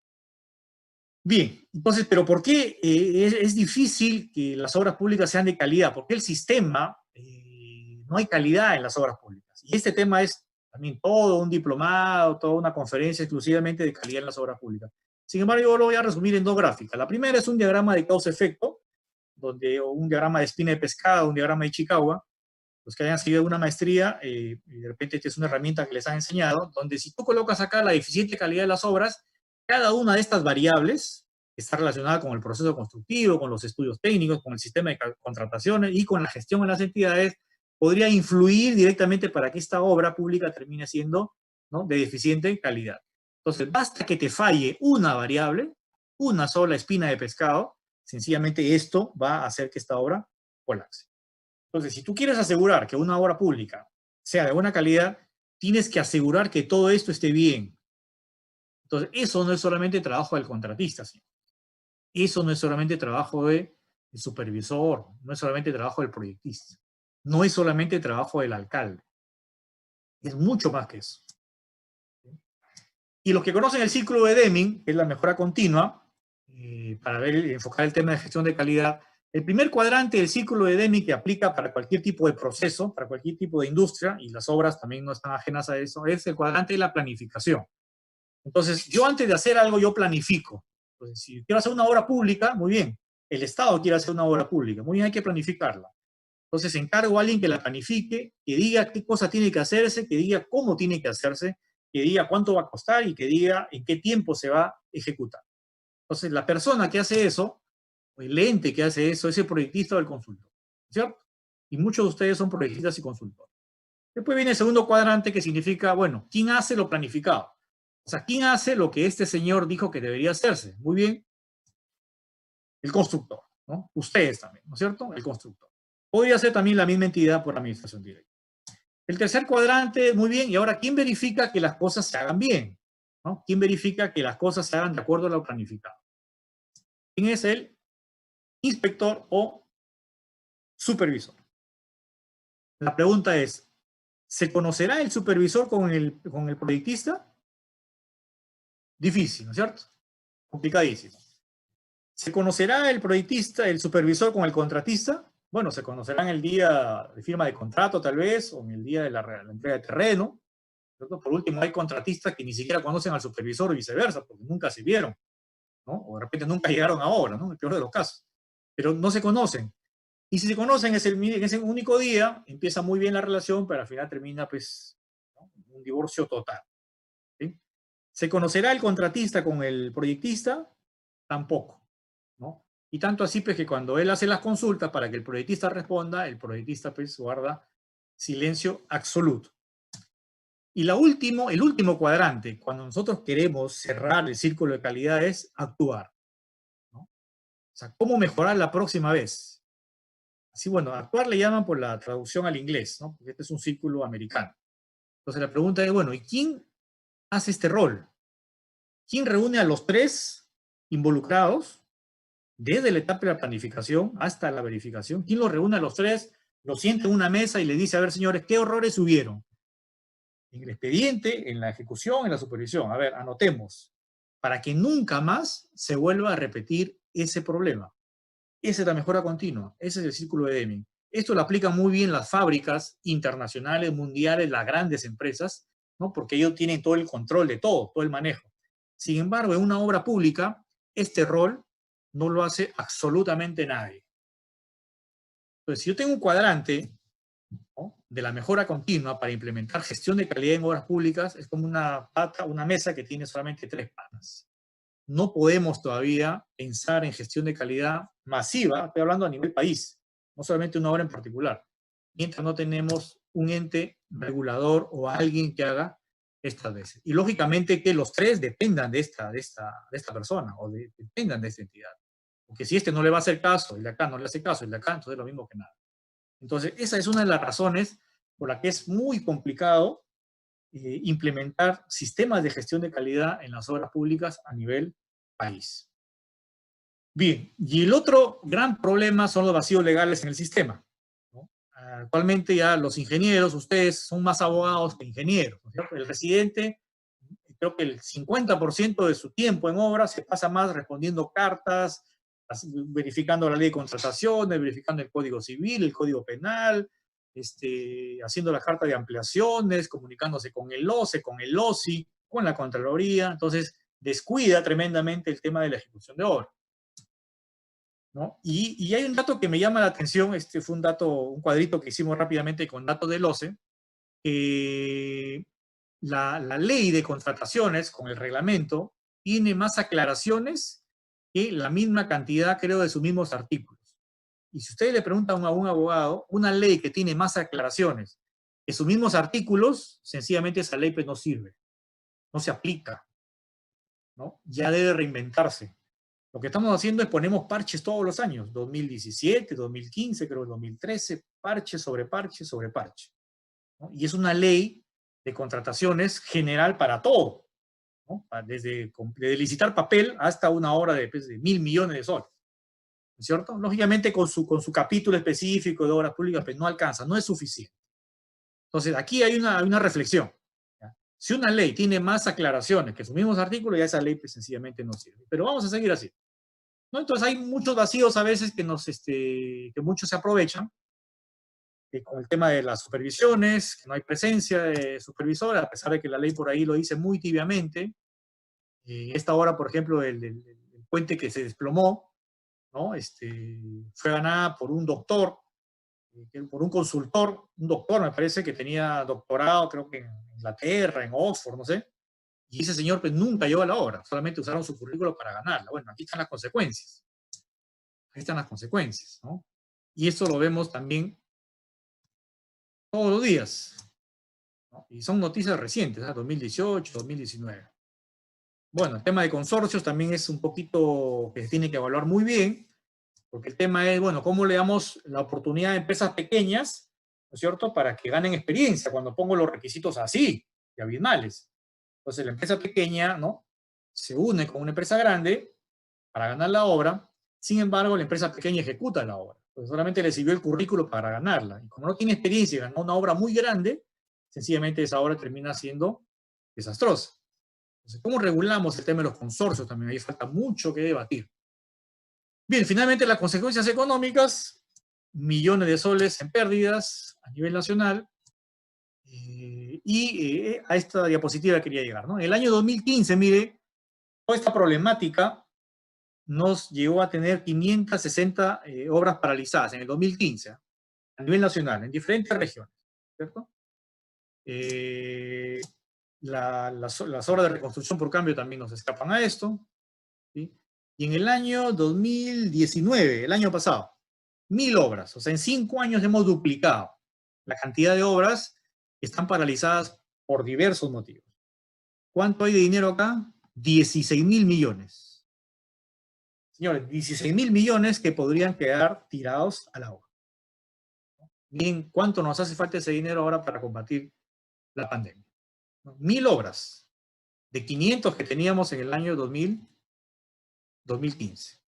Bien, entonces, ¿pero por qué es difícil que las obras públicas sean de calidad? Porque el sistema, no hay calidad en las obras públicas. Y este tema es también todo un diplomado, toda una conferencia exclusivamente de calidad en las obras públicas. Sin embargo, yo lo voy a resumir en dos gráficas. La primera es un diagrama de causa-efecto, o un diagrama de espina de pescado, un diagrama de Chicagua. Los que hayan seguido una maestría, y de repente esta es una herramienta que les han enseñado, donde si tú colocas acá la eficiente calidad de las obras, cada una de estas variables está relacionada con el proceso constructivo, con los estudios técnicos, con el sistema de contrataciones y con la gestión en las entidades, podría influir directamente para que esta obra pública termine siendo, ¿no?, de eficiente calidad. Entonces, basta que te falle una variable, una sola espina de pescado, sencillamente esto va a hacer que esta obra colapse. Entonces, si tú quieres asegurar que una obra pública sea de buena calidad, tienes que asegurar que todo esto esté bien. Entonces, eso no es solamente trabajo del contratista, señor. Eso no es solamente trabajo del supervisor, no es solamente trabajo del proyectista, no es solamente trabajo del alcalde. Es mucho más que eso. Y los que conocen el círculo de Deming, que es la mejora continua, para enfocar el tema de gestión de calidad, el primer cuadrante del círculo de Deming que aplica para cualquier tipo de proceso, para cualquier tipo de industria, y las obras también no están ajenas a eso, es el cuadrante de la planificación. Entonces, yo antes de hacer algo, yo planifico. Entonces, si quiero hacer una obra pública, muy bien. El Estado quiere hacer una obra pública, muy bien, hay que planificarla. Entonces, encargo a alguien que la planifique, que diga qué cosa tiene que hacerse, que diga cómo tiene que hacerse, que diga cuánto va a costar y que diga en qué tiempo se va a ejecutar. Entonces, la persona que hace eso, o el ente que hace eso, es el proyectista o el consultor, ¿cierto? Y muchos de ustedes son proyectistas y consultores. Después viene el segundo cuadrante, que significa, bueno, ¿quién hace lo planificado? O sea, ¿quién hace lo que este señor dijo que debería hacerse? Muy bien, el constructor, ¿no? Ustedes también, ¿no es cierto? El constructor. Podría ser también la misma entidad por administración directa. El tercer cuadrante, muy bien, y ahora, ¿quién verifica que las cosas se hagan bien? ¿No? ¿Quién verifica que las cosas se hagan de acuerdo a lo planificado? ¿Quién es el inspector o supervisor? La pregunta es, ¿se conocerá el supervisor con el proyectista? Difícil, ¿no es cierto? Complicadísimo. ¿Se conocerá el proyectista, el supervisor con el contratista? Bueno, se conocerán el día de firma de contrato, tal vez, o en el día de la entrega de terreno. Por último, hay contratistas que ni siquiera conocen al supervisor y viceversa, porque nunca se vieron, ¿no? O de repente nunca llegaron a obra, ¿no? En el peor de los casos. Pero no se conocen. Y si se conocen en ese único día, empieza muy bien la relación, pero al final termina, pues, ¿no?, un divorcio total. ¿Sí? ¿Se conocerá el contratista con el proyectista? Tampoco, ¿no? Y tanto así, pues, que cuando él hace las consultas para que el proyectista responda, el proyectista, pues, guarda silencio absoluto. Y el último cuadrante, cuando nosotros queremos cerrar el círculo de calidad, es actuar, ¿no? O sea, ¿cómo mejorar la próxima vez? Así, bueno, actuar le llaman por la traducción al inglés, ¿no? Porque este es un círculo americano. Entonces la pregunta es, bueno, ¿y quién hace este rol? ¿Quién reúne a los tres involucrados desde la etapa de la planificación hasta la verificación? ¿Quién los reúne a los tres, los sienta en una mesa y les dice, a ver, señores, ¿qué errores hubieron? En el expediente, en la ejecución, en la supervisión. A ver, anotemos, para que nunca más se vuelva a repetir ese problema. Esa es la mejora continua, ese es el círculo de Deming. Esto lo aplican muy bien las fábricas internacionales, mundiales, las grandes empresas, ¿no? Porque ellos tienen todo el control de todo el manejo. Sin embargo, en una obra pública, este rol no lo hace absolutamente nadie. Entonces, si yo tengo un cuadrante, ¿no?, de la mejora continua para implementar gestión de calidad en obras públicas, es como una mesa que tiene solamente 3 patas. No podemos todavía pensar en gestión de calidad masiva, estoy hablando a nivel país, no solamente una obra en particular, mientras no tenemos un ente regulador o alguien que haga estas veces. Y lógicamente que los tres dependan de esta persona o dependan de esta entidad. Porque si este no le va a hacer caso, el de acá no le hace caso, el de acá, entonces es lo mismo que nada. Entonces, esa es una de las razones por la que es muy complicado implementar sistemas de gestión de calidad en las obras públicas a nivel país. Bien, y el otro gran problema son los vacíos legales en el sistema, ¿no? Actualmente ya los ingenieros, ustedes son más abogados que ingenieros, ¿no es cierto? El residente, creo que el 50% de su tiempo en obra se pasa más respondiendo cartas, verificando la ley de contrataciones, verificando el Código Civil, el Código Penal, haciendo la carta de ampliaciones, comunicándose con el OCE, con el OSI, con la Contraloría. Entonces, descuida tremendamente el tema de la ejecución de obra, ¿no? Y hay un dato que me llama la atención, fue un dato, un cuadrito que hicimos rápidamente con datos del OCE, que la ley de contrataciones con el reglamento tiene más aclaraciones que la misma cantidad, creo, de sus mismos artículos. Y si ustedes le preguntan a un abogado, una ley que tiene más aclaraciones que sus mismos artículos, sencillamente esa ley pues no sirve, no se aplica, ¿no? Ya debe reinventarse. Lo que estamos haciendo es ponemos parches todos los años, 2017, 2015, creo 2013, parche sobre parche sobre parche, ¿no? Y es una ley de contrataciones general para todo, ¿no? Desde licitar papel hasta una obra de 1.000 millones de soles, ¿no es cierto? Lógicamente con su capítulo específico de obras públicas pues no alcanza, no es suficiente. Entonces aquí hay una reflexión, ¿ya? Si una ley tiene más aclaraciones que sus mismos artículos, ya esa ley pues sencillamente no sirve. Pero vamos a seguir así, ¿no? Entonces hay muchos vacíos a veces que muchos se aprovechan, con el tema de las supervisiones, que no hay presencia de supervisor, a pesar de que la ley por ahí lo dice muy tibiamente. Esta obra, por ejemplo, el puente que se desplomó, ¿no? Fue ganada por un doctor, por un consultor, un doctor, me parece, que tenía doctorado, creo que en Inglaterra, en Oxford, no sé, y ese señor pues nunca llegó a la obra, solamente usaron su currículo para ganarla. Bueno, aquí están las consecuencias. Ahí están las consecuencias, ¿no? Y esto lo vemos también todos los días, ¿no? Y son noticias recientes, ¿eh? 2018, 2019. Bueno, el tema de consorcios también es un poquito que se tiene que evaluar muy bien, porque el tema es, bueno, ¿cómo le damos la oportunidad a empresas pequeñas, ¿no es cierto?, para que ganen experiencia cuando pongo los requisitos así, de abismales. Entonces la empresa pequeña, ¿no?, se une con una empresa grande para ganar la obra. Sin embargo, la empresa pequeña ejecuta la obra. Pues solamente le sirvió el currículo para ganarla. Y como no tiene experiencia y ganó una obra muy grande, sencillamente esa obra termina siendo desastrosa. Entonces, ¿cómo regulamos el tema de los consorcios? También ahí falta mucho que debatir. Bien, finalmente las consecuencias económicas, millones de soles en pérdidas a nivel nacional. A esta diapositiva quería llegar, ¿no? En el año 2015, mire, toda esta problemática nos llevó a tener 560 obras paralizadas en el 2015, a nivel nacional, en diferentes regiones, ¿cierto? Las obras de reconstrucción por cambio también nos escapan a esto, ¿sí? Y en el año 2019, el año pasado, 1.000 obras, o sea, en 5 años hemos duplicado la cantidad de obras que están paralizadas por diversos motivos. ¿Cuánto hay de dinero acá? 16.000 millones. Señores, 16.000 millones que podrían quedar tirados al agua. Miren cuánto nos hace falta ese dinero ahora para combatir la pandemia. 1.000 obras de 500 que teníamos en el año 2015.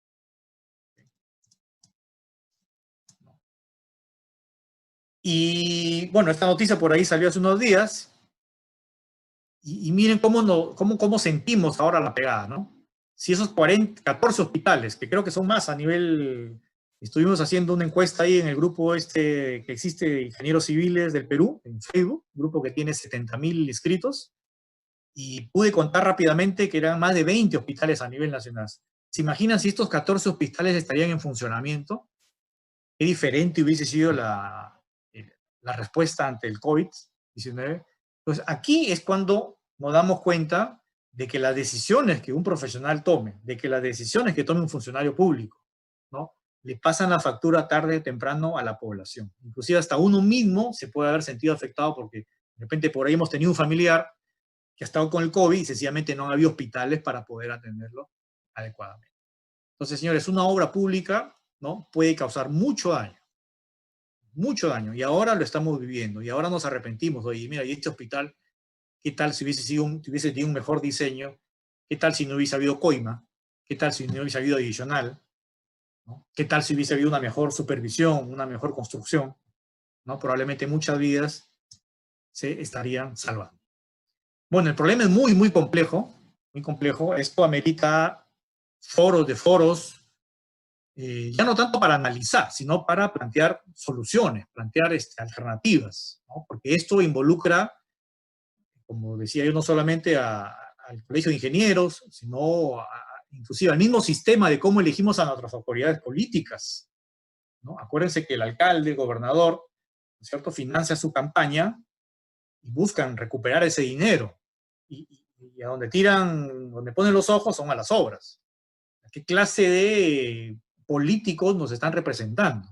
Y bueno, esta noticia por ahí salió hace unos días. Y miren cómo sentimos ahora la pegada, ¿no? Si esos 14 hospitales, que creo que son más a nivel... Estuvimos haciendo una encuesta ahí en el grupo que existe de Ingenieros Civiles del Perú, en Facebook, un grupo que tiene 70.000 inscritos, y pude contar rápidamente que eran más de 20 hospitales a nivel nacional. ¿Se imaginan si estos 14 hospitales estarían en funcionamiento? Qué diferente hubiese sido la respuesta ante el COVID-19. Entonces, aquí es cuando nos damos cuenta de que las decisiones que un profesional tome, de que las decisiones que tome un funcionario público, ¿no?, le pasan la factura tarde o temprano a la población. Inclusive hasta uno mismo se puede haber sentido afectado porque de repente por ahí hemos tenido un familiar que ha estado con el COVID y sencillamente no había hospitales para poder atenderlo adecuadamente. Entonces, señores, una obra pública, ¿no?, puede causar mucho daño, y ahora lo estamos viviendo, y ahora nos arrepentimos. Oye, mira, y este hospital, ¿qué tal si hubiese tenido un mejor diseño? ¿Qué tal si no hubiese habido coima? ¿Qué tal si no hubiese habido adicional? ¿No? ¿Qué tal si hubiese habido una mejor supervisión, una mejor construcción? ¿No? Probablemente muchas vidas se estarían salvando. Bueno, el problema es muy, muy complejo, muy complejo. Esto amerita foros de foros, ya no tanto para analizar, sino para plantear soluciones, plantear alternativas, ¿no? Porque esto involucra, como decía yo, no solamente al Colegio de Ingenieros, sino inclusive al mismo sistema de cómo elegimos a nuestras autoridades políticas, ¿no? Acuérdense que el alcalde, el gobernador, ¿no es cierto?, financia su campaña y buscan recuperar ese dinero. Y a donde tiran, donde ponen los ojos son a las obras. ¿Qué clase de políticos nos están representando?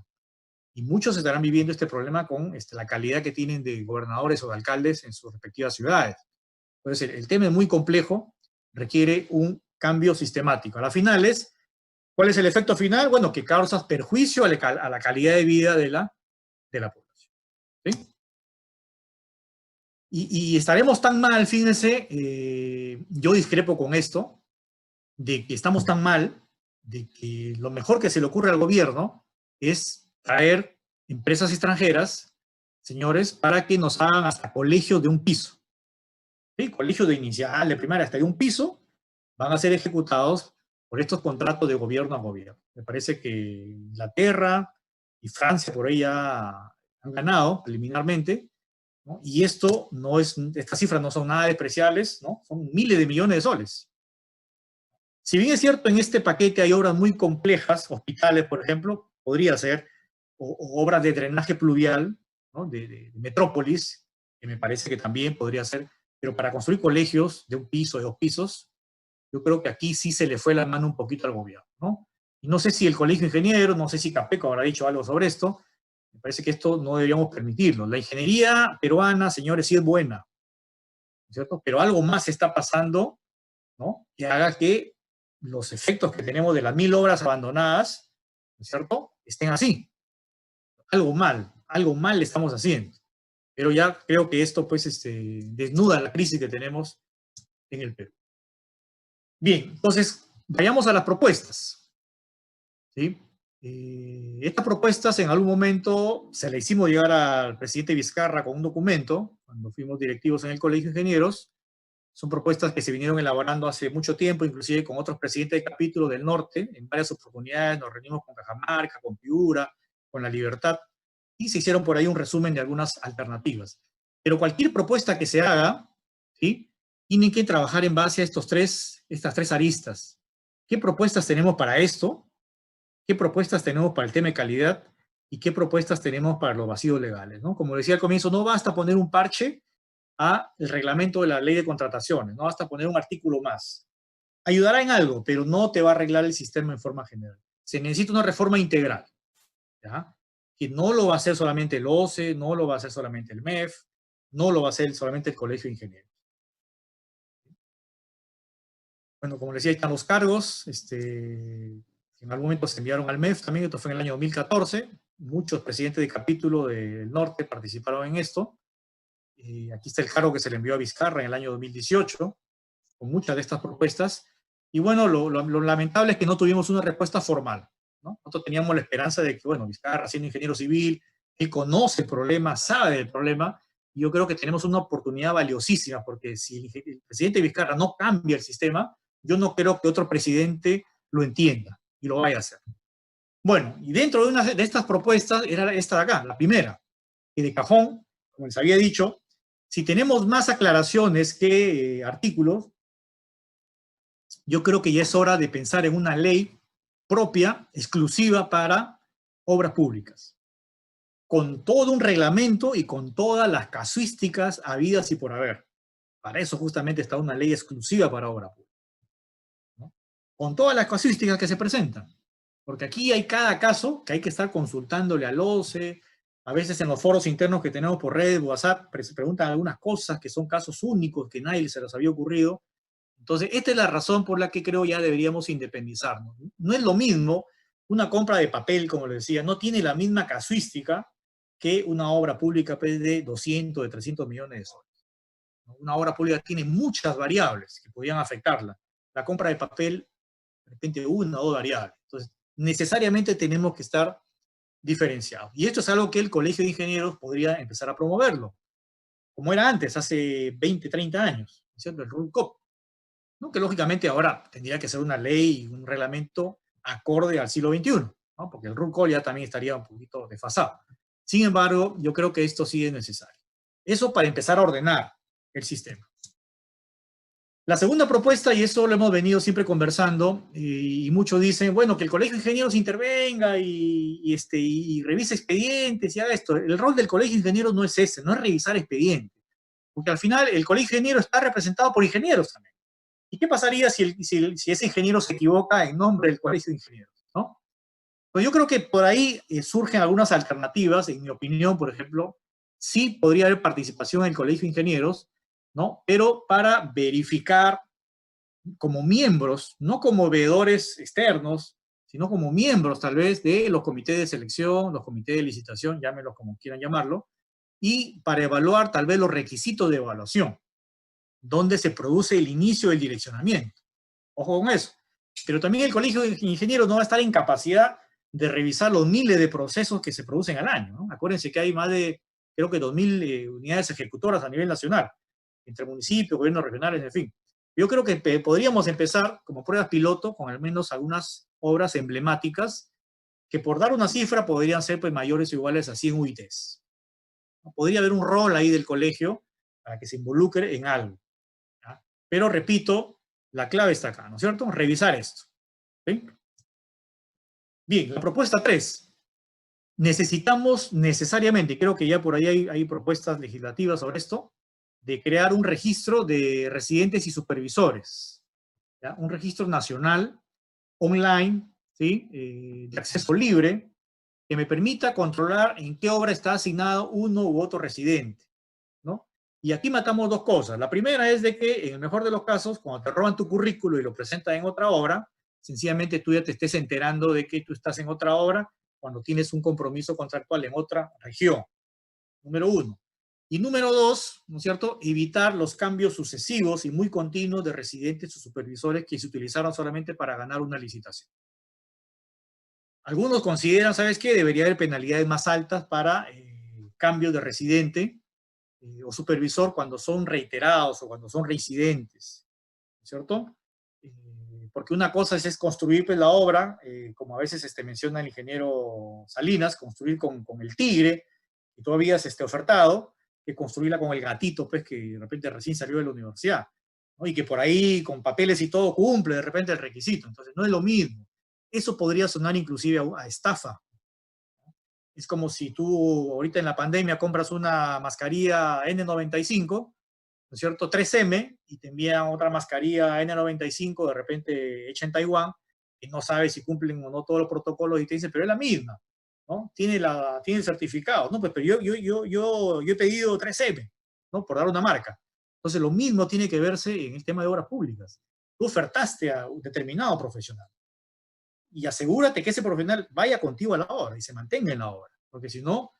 Y muchos estarán viviendo este problema con la calidad que tienen de gobernadores o de alcaldes en sus respectivas ciudades. Entonces, el tema es muy complejo, requiere un cambio sistemático. A la final ¿cuál es el efecto final? Bueno, que causa perjuicio a la calidad de vida de la población. ¿Sí? Y estaremos tan mal, fíjense, yo discrepo con esto, de que estamos tan mal, de que lo mejor que se le ocurre al gobierno es traer empresas extranjeras, señores, para que nos hagan hasta colegios de un piso. ¿Sí? Colegios de inicial, de primaria, hasta de un piso, van a ser ejecutados por estos contratos de gobierno a gobierno. Me parece que Inglaterra y Francia por ahí ya han ganado preliminarmente, ¿no? Y esto no es, estas cifras no son nada despreciables, ¿no? Son miles de millones de soles. Si bien es cierto, en este paquete hay obras muy complejas, hospitales, por ejemplo, podría ser, o obras de drenaje pluvial, ¿no?, de metrópolis, que me parece que también podría ser, pero para construir colegios de un piso, de dos pisos, yo creo que aquí sí se le fue la mano un poquito al gobierno, ¿no? Y no sé si el Colegio de Ingenieros, no sé si Capeco habrá dicho algo sobre esto, me parece que esto no deberíamos permitirlo. La ingeniería peruana, señores, sí es buena, ¿cierto? Pero algo más está pasando, ¿no?, que haga que los efectos que tenemos de las 1000 obras abandonadas, ¿no es cierto?, estén así. Algo mal estamos haciendo. Pero ya creo que esto, pues, desnuda la crisis que tenemos en el Perú. Bien, entonces, vayamos a las propuestas, ¿sí? Estas propuestas en algún momento se le hicimos llegar al presidente Vizcarra con un documento, cuando fuimos directivos en el Colegio de Ingenieros. Son propuestas que se vinieron elaborando hace mucho tiempo, inclusive con otros presidentes de capítulo del norte. En varias oportunidades nos reunimos con Cajamarca, con Piura, con La Libertad, y se hicieron por ahí un resumen de algunas alternativas. Pero cualquier propuesta que se haga, ¿sí?, tienen que trabajar en base a estas tres aristas. ¿Qué propuestas tenemos para esto? ¿Qué propuestas tenemos para el tema de calidad? ¿Y qué propuestas tenemos para los vacíos legales, ¿no? Como decía al comienzo, no basta poner un parche a el reglamento de la ley de contrataciones, no basta poner un artículo más. Ayudará en algo, pero no te va a arreglar el sistema en forma general. Se necesita una reforma integral, ¿ya?, que no lo va a hacer solamente el OCE, no lo va a hacer solamente el MEF, no lo va a hacer solamente el Colegio de Ingenieros. Bueno, como les decía, ahí están los cargos, en algún momento se enviaron al MEF también, esto fue en el año 2014, muchos presidentes de capítulo del norte participaron en esto. Aquí está el cargo que se le envió a Vizcarra en el año 2018, con muchas de estas propuestas. Y bueno, lo lamentable es que no tuvimos una respuesta formal, ¿no? Nosotros teníamos la esperanza de que, bueno, Vizcarra, siendo ingeniero civil, él conoce el problema, sabe del problema, y yo creo que tenemos una oportunidad valiosísima, porque si el presidente Vizcarra no cambia el sistema, yo no creo que otro presidente lo entienda y lo vaya a hacer. Bueno, y dentro de una de estas propuestas era esta de acá, la primera, que de cajón, como les había dicho, si tenemos más aclaraciones que artículos, yo creo que ya es hora de pensar en una ley propia, exclusiva para obras públicas, con todo un reglamento y con todas las casuísticas habidas y por haber. Para eso justamente está una ley exclusiva para obra pública, ¿no?, con todas las casuísticas que se presentan. Porque aquí hay cada caso que hay que estar consultándole al OCE. A veces en los foros internos que tenemos por redes, WhatsApp, se preguntan algunas cosas que son casos únicos que nadie se les había ocurrido. Entonces, esta es la razón por la que creo ya deberíamos independizarnos. No es lo mismo una compra de papel, como les decía, no tiene la misma casuística que una obra pública de 200, de 300 millones de soles. Una obra pública tiene muchas variables que podrían afectarla. La compra de papel, de repente, una o dos variables. Entonces, necesariamente tenemos que estar diferenciados. Y esto es algo que el Colegio de Ingenieros podría empezar a promoverlo, como era antes, hace 20, 30 años, ¿cierto? El RULCOP, ¿no?, que lógicamente ahora tendría que ser una ley, un reglamento acorde al siglo XXI, ¿no? Porque el roll call ya también estaría un poquito desfasado. Sin embargo, yo creo que esto sí es necesario. Eso para empezar a ordenar el sistema. La segunda propuesta, y eso lo hemos venido siempre conversando, y muchos dicen, bueno, que el Colegio de Ingenieros intervenga y revise expedientes y haga esto. El rol del Colegio de Ingenieros no es ese, no es revisar expedientes. Porque al final el Colegio de Ingenieros está representado por ingenieros también. ¿Y qué pasaría si ese ingeniero se equivoca en nombre del Colegio de Ingenieros, ¿no? Pues yo creo que por ahí surgen algunas alternativas, en mi opinión, por ejemplo, sí podría haber participación en el Colegio de Ingenieros, ¿no? Pero para verificar como miembros, no como veedores externos, sino como miembros tal vez de los comités de selección, los comités de licitación, llámenlos como quieran llamarlo, y para evaluar tal vez los requisitos de evaluación, donde se produce el inicio del direccionamiento. Ojo con eso. Pero también el Colegio de Ingenieros no va a estar en capacidad de revisar los miles de procesos que se producen al año, ¿no? Acuérdense que hay más de, creo que 2.000 unidades ejecutoras a nivel nacional, entre municipios, gobiernos regionales, en fin. Yo creo que podríamos empezar como pruebas piloto con al menos algunas obras emblemáticas que, por dar una cifra, podrían ser pues mayores o iguales a 100 UITs. Podría haber un rol ahí del colegio para que se involucre en algo, ¿ya? Pero repito, la clave está acá, ¿no es cierto? Revisar esto. ¿Sí? Bien, la propuesta 3. Necesitamos necesariamente, creo que ya por ahí hay propuestas legislativas sobre esto, de crear un registro de residentes y supervisores, ¿ya? Un registro nacional, online, ¿sí? De acceso libre, que me permita controlar en qué obra está asignado uno u otro residente, ¿no? Y aquí matamos dos cosas. La primera es de que, en el mejor de los casos, cuando te roban tu currículo y lo presentan en otra obra, sencillamente tú ya te estés enterando de que tú estás en otra obra cuando tienes un compromiso contractual en otra región. Número uno. Y número dos, ¿no es cierto?, evitar los cambios sucesivos y muy continuos de residentes o supervisores que se utilizaron solamente para ganar una licitación. Algunos consideran, ¿sabes qué?, debería haber penalidades más altas para cambios de residente o supervisor cuando son reiterados o cuando son reincidentes, ¿no es cierto? Porque una cosa es construir pues, la obra, como a veces menciona el ingeniero Salinas, construir con el tigre, que tú habías ofertado, que construirla con el gatito, pues, que de repente recién salió de la universidad, ¿no? Y que por ahí, con papeles y todo, cumple de repente el requisito. Entonces, no es lo mismo. Eso podría sonar inclusive a estafa. Es como si tú ahorita en la pandemia compras una mascarilla N95, ¿no es cierto?, 3M, y te envían otra mascarilla N95 de repente hecha en Taiwán, y no sabes si cumplen o no todos los protocolos, y te dicen, pero es la misma, ¿no? Tiene el certificado, ¿no? Pues, pero yo he pedido 3M, ¿no? Por dar una marca. Entonces, lo mismo tiene que verse en el tema de obras públicas. Tú ofertaste a un determinado profesional, y asegúrate que ese profesional vaya contigo a la obra y se mantenga en la obra, porque si no,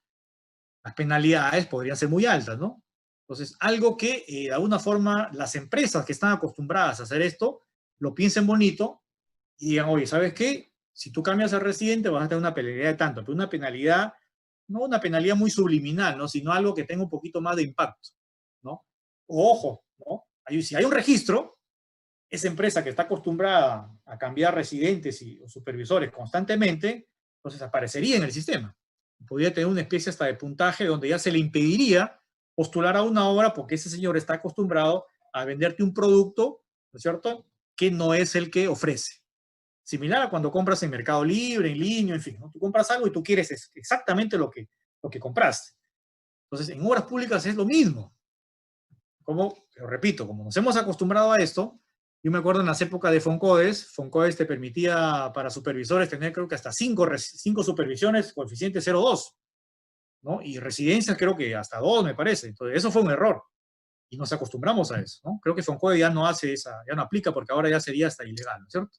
las penalidades podrían ser muy altas, ¿no? Entonces, algo que de alguna forma las empresas que están acostumbradas a hacer esto, lo piensen bonito y digan, oye, ¿sabes qué? Si tú cambias al residente vas a tener una penalidad de tanto, pero una penalidad, no una penalidad muy subliminal, ¿no? Sino algo que tenga un poquito más de impacto, ¿no? Ojo, ¿no? Si hay un registro, esa empresa que está acostumbrada a cambiar residentes o supervisores constantemente, entonces aparecería en el sistema. Podría tener una especie hasta de puntaje donde ya se le impediría postular a una obra porque ese señor está acostumbrado a venderte un producto, ¿no es cierto?, que no es el que ofrece. Similar a cuando compras en Mercado Libre, en línea, en fin, ¿no? Tú compras algo y tú quieres exactamente lo que compraste. Entonces, en obras públicas es lo mismo. Pero repito, como nos hemos acostumbrado a esto, yo me acuerdo en las épocas de Foncodes te permitía para supervisores tener creo que hasta 5 supervisiones, coeficiente 0,2, ¿no? Y residencias creo que hasta 2, me parece. Entonces, eso fue un error. Y nos acostumbramos a eso, ¿no? Creo que Foncodes ya no hace ya no aplica porque ahora ya sería hasta ilegal, ¿no es cierto?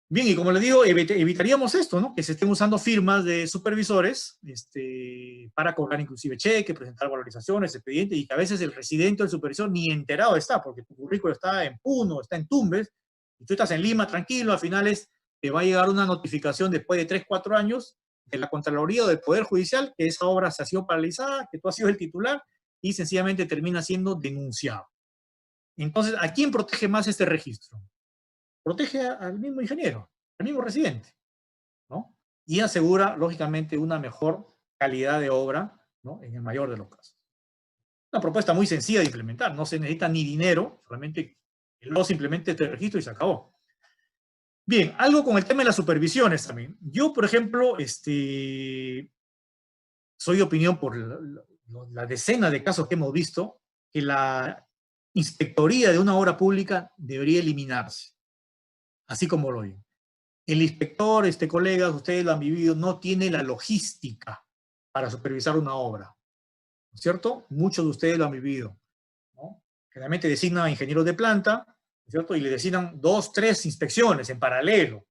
Bien, y como les digo, evitaríamos esto, ¿no? Que se estén usando firmas de supervisores para cobrar inclusive cheque, presentar valorizaciones, expedientes, y que a veces el residente o el supervisor ni enterado está, porque tu currículo está en Puno, está en Tumbes, y tú estás en Lima tranquilo, al final te va a llegar una notificación después de 3, 4 años de la Contraloría o del Poder Judicial que esa obra se ha sido paralizada, que tú has sido el titular, y sencillamente termina siendo denunciado. Entonces, ¿a quién protege más este registro? Protege al mismo ingeniero, el mismo residente, ¿no? Y asegura, lógicamente, una mejor calidad de obra, ¿no? En el mayor de los casos. Una propuesta muy sencilla de implementar, no se necesita ni dinero, solamente luego simplemente este registro y se acabó. Bien, algo con el tema de las supervisiones también. Yo, por ejemplo, soy de opinión por la decena de casos que hemos visto, que la inspectoría de una obra pública debería eliminarse, así como lo digo. El inspector, colegas, ustedes lo han vivido, no tiene la logística para supervisar una obra, ¿no es cierto? Muchos de ustedes lo han vivido, ¿no? Generalmente designan a ingenieros de planta, ¿no es cierto? Y le designan 2, 3 inspecciones en paralelo.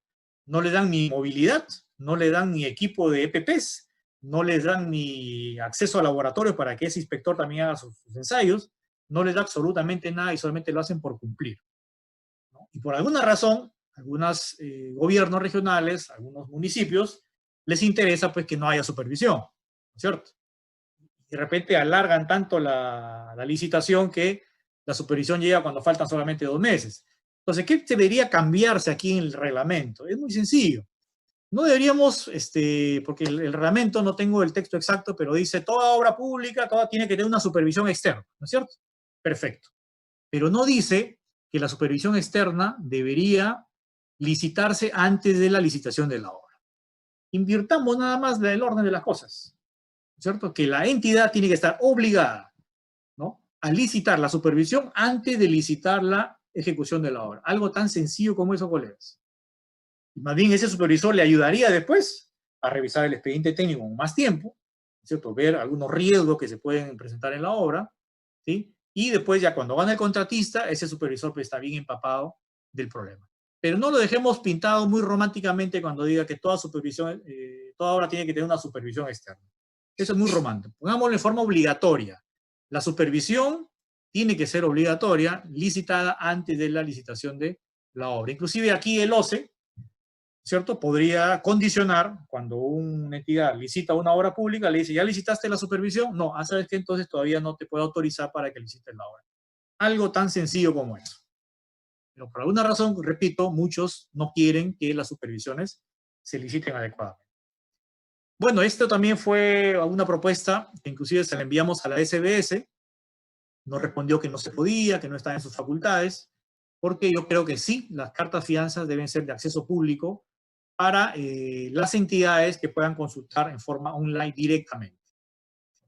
No le dan ni movilidad, no le dan ni equipo de EPPs, no les dan ni acceso a laboratorio para que ese inspector también haga sus ensayos, no les da absolutamente nada y solamente lo hacen por cumplir, ¿no? Y por alguna razón, algunos gobiernos regionales, algunos municipios, les interesa pues que no haya supervisión, ¿no es cierto? De repente alargan tanto la licitación que la supervisión llega cuando faltan solamente 2 meses. Entonces, ¿qué debería cambiarse aquí en el reglamento? Es muy sencillo. No deberíamos, porque el reglamento no tengo el texto exacto, pero dice toda obra pública, toda tiene que tener una supervisión externa, ¿no es cierto? Perfecto. Pero no dice que la supervisión externa debería licitarse antes de la licitación de la obra. Invirtamos nada más el orden de las cosas, ¿no es cierto? Que la entidad tiene que estar obligada, ¿no?, a licitar la supervisión antes de licitar la ejecución de la obra. Algo tan sencillo como eso, colegas. Y más bien ese supervisor le ayudaría después a revisar el expediente técnico con más tiempo, ¿cierto? Ver algunos riesgos que se pueden presentar en la obra, ¿sí? Y después ya cuando gana el contratista, ese supervisor pues está bien empapado del problema. Pero no lo dejemos pintado muy románticamente cuando diga que toda supervisión, toda obra tiene que tener una supervisión externa. Eso es muy romántico. Pongámoslo en forma obligatoria. La supervisión tiene que ser obligatoria, licitada antes de la licitación de la obra. Inclusive aquí el OCE, ¿cierto?, podría condicionar, cuando una entidad licita una obra pública, le dice, ¿ya licitaste la supervisión? No, ¿sabes qué? Entonces todavía no te puedo autorizar para que licites la obra. Algo tan sencillo como eso. Pero por alguna razón, repito, muchos no quieren que las supervisiones se liciten adecuadamente. Bueno, esto también fue una propuesta que inclusive se la enviamos a la SBS, nos respondió que no se podía, que no estaba en sus facultades, porque yo creo que sí, las cartas fianzas deben ser de acceso público para las entidades que puedan consultar en forma online directamente.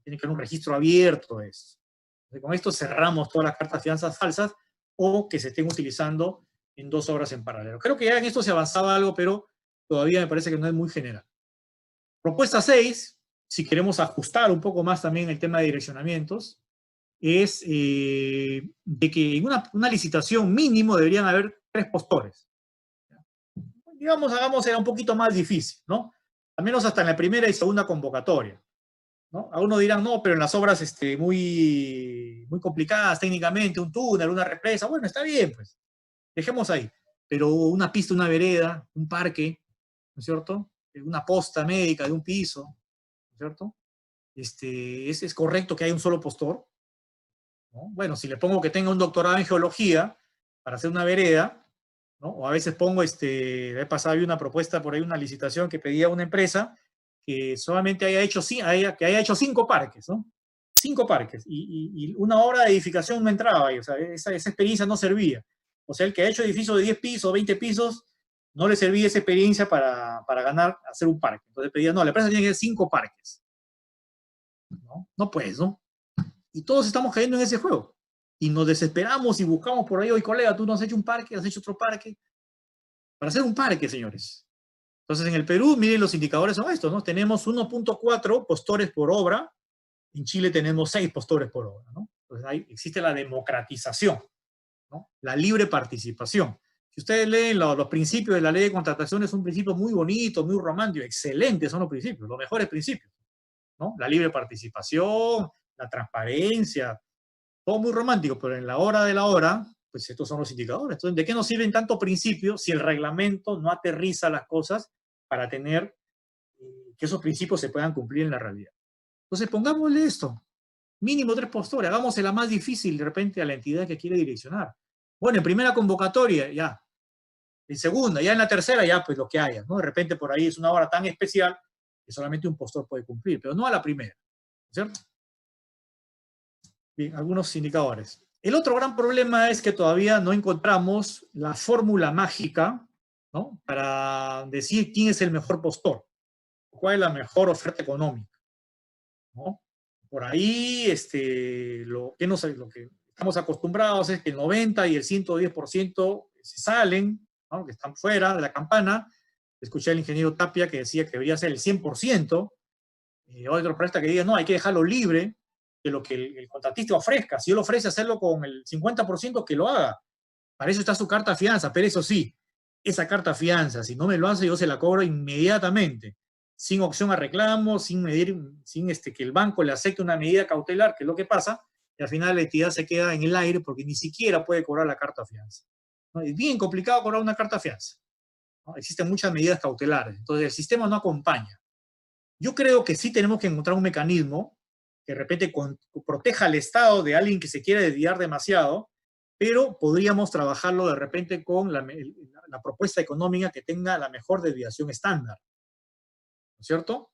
Tiene que haber un registro abierto de esto. Entonces, con esto cerramos todas las cartas fianzas falsas o que se estén utilizando en 2 obras en paralelo. Creo que ya en esto se avanzaba algo, pero todavía me parece que no es muy general. Propuesta 6, si queremos ajustar un poco más también el tema de direccionamientos, es de que en una licitación mínimo deberían haber 3 postores. Digamos, hagamos era un poquito más difícil, ¿no? Al menos hasta en la primera y segunda convocatoria, ¿no? Algunos dirán, no, pero en las obras muy complicadas técnicamente, un túnel, una represa, bueno, está bien, pues, dejemos ahí. Pero una pista, una vereda, un parque, ¿no es cierto? Una posta médica de un piso, ¿no es cierto? ¿Es correcto que haya un solo postor? ¿No? Bueno, si le pongo que tenga un doctorado en geología para hacer una vereda, ¿no? O a veces pongo, la vez pasada había una propuesta por ahí, una licitación que pedía una empresa que solamente haya hecho 5 parques, ¿no? 5 parques, y una obra de edificación no entraba ahí, o sea, esa experiencia no servía. O sea, el que ha hecho edificios de 10 pisos, 20 pisos, no le servía esa experiencia para hacer un parque. Entonces pedía, no, la empresa tiene que hacer 5 parques. ¿No? No pues, ¿no? Y todos estamos cayendo en ese juego. Y nos desesperamos y buscamos por ahí, oye, colega, tú no has hecho un parque, has hecho otro parque. Para hacer un parque, señores. Entonces, en el Perú, miren, los indicadores son estos, ¿no? Tenemos 1.4 postores por obra. En Chile tenemos 6 postores por obra, ¿no? Entonces, ahí existe la democratización, ¿no? La libre participación. Si ustedes leen los principios de la ley de contratación, es un principio muy bonito, muy romántico, excelentes son los principios, los mejores principios, ¿no? La libre participación, la transparencia, todo muy romántico, pero en la hora de la hora, pues estos son los indicadores. Entonces, ¿de qué nos sirven tantos principios si el reglamento no aterriza las cosas para tener que esos principios se puedan cumplir en la realidad? Entonces, pongámosle esto, mínimo 3 postores, hagámosela más difícil de repente a la entidad que quiere direccionar. Bueno, en primera convocatoria, ya, En segunda, ya en la tercera, ya pues lo que haya, ¿no? De repente por ahí es una obra tan especial que solamente un postor puede cumplir, pero no a la primera, ¿cierto? Bien, algunos indicadores. El otro gran problema es que todavía no encontramos la fórmula mágica, ¿no? Para decir quién es el mejor postor, cuál es la mejor oferta económica, ¿no? Por ahí, lo que estamos acostumbrados es que el 90 y el 110% se salen, ¿no? Que están fuera de la campana. Escuché al ingeniero Tapia que decía que debería ser el 100%. Otro presta que diga, no, hay que dejarlo libre de lo que el contratista ofrezca. Si él ofrece hacerlo con el 50%, que lo haga. Para eso está su carta fianza, pero eso sí, esa carta fianza, si no me lo hace, yo se la cobro inmediatamente, sin opción a reclamo, sin medir, sin que el banco le acepte una medida cautelar, que es lo que pasa, y al final la entidad se queda en el aire porque ni siquiera puede cobrar la carta fianza, ¿no? Es bien complicado cobrar una carta fianza, ¿no? Existen muchas medidas cautelares, entonces el sistema no acompaña. Yo creo que sí tenemos que encontrar un mecanismo que de repente proteja al Estado de alguien que se quiere desviar demasiado, pero podríamos trabajarlo de repente con la propuesta económica que tenga la mejor desviación estándar, ¿no es cierto?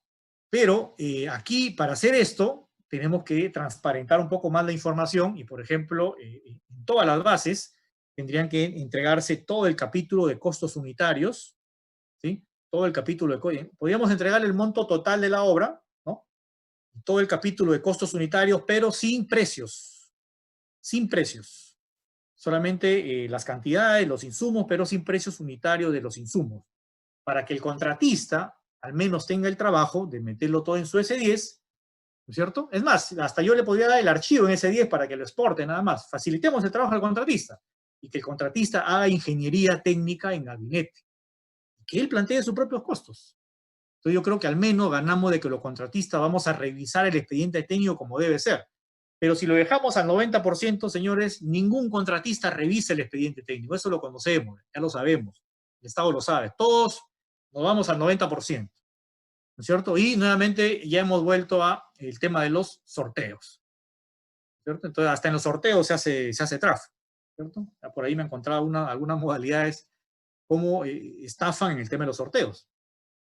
Pero aquí, para hacer esto, tenemos que transparentar un poco más la información y, por ejemplo, en todas las bases tendrían que entregarse todo el capítulo de costos unitarios, ¿sí? Todo el capítulo de... Podríamos entregar el monto total de la obra, ¿no? Todo el capítulo de costos unitarios, pero sin precios. Sin precios. Solamente las cantidades, los insumos, pero sin precios unitarios de los insumos. Para que el contratista al menos tenga el trabajo de meterlo todo en su S10, ¿no es cierto? Es más, hasta yo le podría dar el archivo en S10 para que lo exporte nada más. Facilitemos el trabajo al contratista y que el contratista haga ingeniería técnica en gabinete. Que él plantee sus propios costos. Entonces yo creo que al menos ganamos de que los contratistas vamos a revisar el expediente técnico como debe ser. Pero si lo dejamos al 90%, señores, ningún contratista revisa el expediente técnico. Eso lo conocemos, ya lo sabemos. El Estado lo sabe. Todos nos vamos al 90%. ¿No es cierto? Y nuevamente ya hemos vuelto a el tema de los sorteos. ¿Cierto? Entonces hasta en los sorteos se hace tráfico. ¿Cierto? Por ahí me he encontrado algunas modalidades cómo estafan en el tema de los sorteos,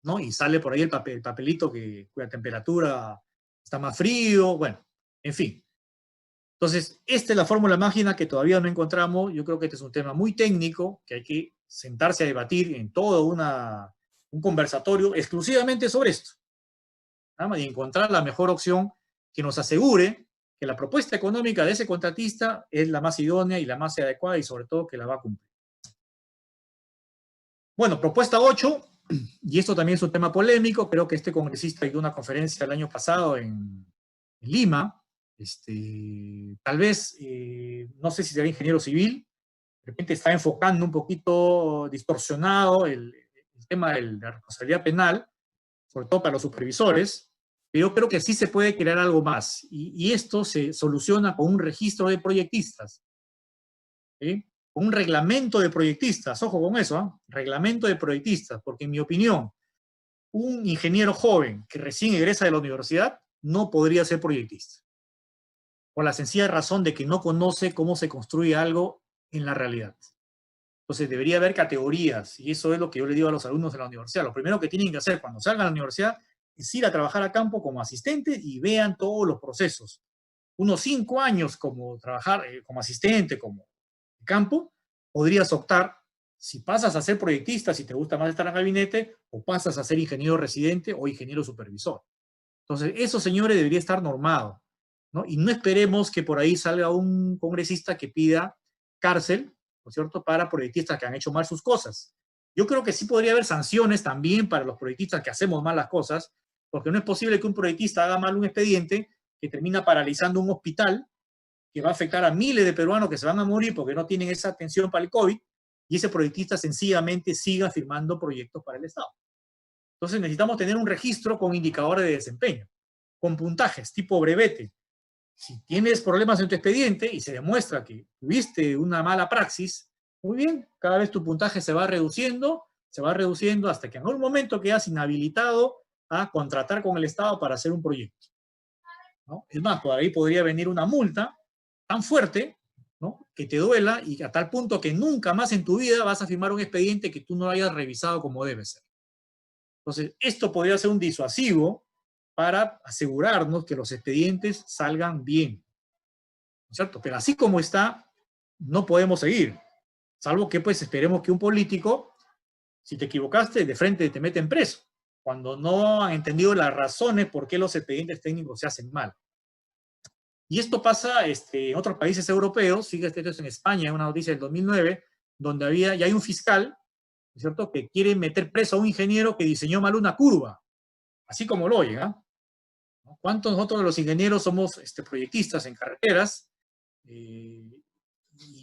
¿no? Y sale por ahí el papelito cuya temperatura está más frío, bueno, en fin. Entonces, esta es la fórmula mágica que todavía no encontramos. Yo creo que este es un tema muy técnico, que hay que sentarse a debatir en todo un conversatorio exclusivamente sobre esto, ¿no? Y encontrar la mejor opción que nos asegure que la propuesta económica de ese contratista es la más idónea y la más adecuada y sobre todo que la va a cumplir. Bueno, propuesta 8, y esto también es un tema polémico, creo que este congresista dio una conferencia el año pasado en Lima, tal vez, no sé si será ingeniero civil, de repente está enfocando un poquito distorsionado el tema de la responsabilidad penal, sobre todo para los supervisores, pero yo creo que sí se puede crear algo más, y esto se soluciona con un registro de proyectistas, ¿sí? Con un reglamento de proyectistas, ojo con eso, ¿eh? Reglamento de proyectistas, porque en mi opinión, un ingeniero joven que recién egresa de la universidad no podría ser proyectista, por la sencilla razón de que no conoce cómo se construye algo en la realidad. Entonces debería haber categorías, y eso es lo que yo le digo a los alumnos de la universidad. Lo primero que tienen que hacer cuando salgan a la universidad es ir a trabajar a campo como asistente y vean todos los procesos. Unos 5 años como trabajar como asistente, como campo, podrías optar, si pasas a ser proyectista, si te gusta más estar en gabinete, o pasas a ser ingeniero residente o ingeniero supervisor. Entonces, eso, señores, debería estar normado, ¿no? Y no esperemos que por ahí salga un congresista que pida cárcel, ¿no es cierto?, para proyectistas que han hecho mal sus cosas. Yo creo que sí podría haber sanciones también para los proyectistas que hacemos mal las cosas, porque no es posible que un proyectista haga mal un expediente que termina paralizando un hospital, que va a afectar a miles de peruanos que se van a morir porque no tienen esa atención para el COVID, y ese proyectista sencillamente siga firmando proyectos para el Estado. Entonces necesitamos tener un registro con indicadores de desempeño, con puntajes tipo brevete. Si tienes problemas en tu expediente y se demuestra que tuviste una mala praxis, muy bien, cada vez tu puntaje se va reduciendo hasta que en algún momento quedas inhabilitado a contratar con el Estado para hacer un proyecto, ¿no? Es más, por ahí podría venir una multa tan fuerte, ¿no?, que te duela y a tal punto que nunca más en tu vida vas a firmar un expediente que tú no hayas revisado como debe ser. Entonces, esto podría ser un disuasivo para asegurarnos que los expedientes salgan bien, ¿no es cierto? Pero así como está, no podemos seguir, salvo que pues esperemos que un político, si te equivocaste, de frente te meten preso, cuando no han entendido las razones por qué los expedientes técnicos se hacen mal. Y esto pasa en otros países europeos, fíjate, esto es en España, una noticia del 2009, donde ya hay un fiscal, ¿no es cierto?, que quiere meter preso a un ingeniero que diseñó mal una curva, así como lo oyen, ¿no? ¿Cuántos nosotros los ingenieros somos proyectistas en carreteras y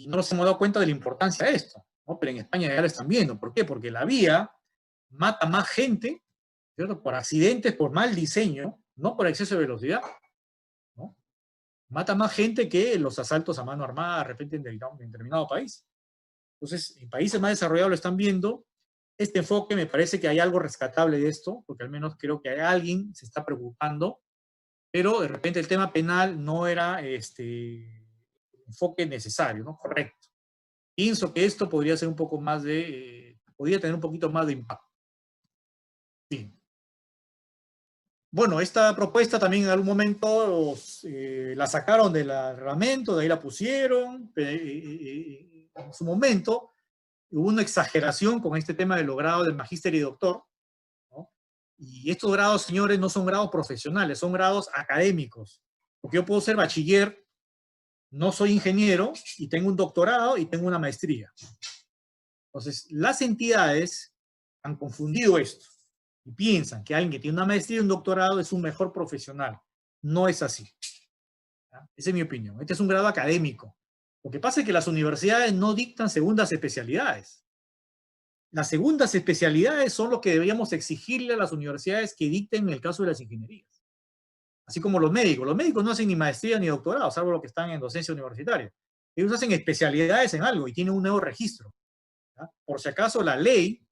no nos hemos dado cuenta de la importancia de esto, ¿no? Pero en España ya lo están viendo. ¿Por qué? Porque la vía mata más gente, ¿cierto?, por accidentes, por mal diseño, no por exceso de velocidad, ¿no? Mata más gente que los asaltos a mano armada de repente en determinado país. Entonces, en países más desarrollados lo están viendo. Este enfoque me parece que hay algo rescatable de esto, porque al menos creo que alguien se está preocupando, pero de repente el tema penal no era enfoque necesario, ¿no? Correcto. Pienso que esto podría ser un poco más podría tener un poquito más de impacto. Bien. Bueno, esta propuesta también en algún momento la sacaron del reglamento, de ahí la pusieron. En su momento hubo una exageración con este tema de los grados de magíster y doctor, ¿no? Y estos grados, señores, no son grados profesionales, son grados académicos. Porque yo puedo ser bachiller, no soy ingeniero, y tengo un doctorado y tengo una maestría. Entonces, las entidades han confundido esto y piensan que alguien que tiene una maestría y un doctorado es un mejor profesional. No es así. ¿Ya? Esa es mi opinión. Este es un grado académico. Lo que pasa es que las universidades no dictan segundas especialidades. Las segundas especialidades son lo que deberíamos exigirle a las universidades que dicten en el caso de las ingenierías. Así como los médicos. Los médicos no hacen ni maestría ni doctorado, salvo los que están en docencia universitaria. Ellos hacen especialidades en algo y tienen un nuevo registro. ¿Ya? Por si acaso, la ley,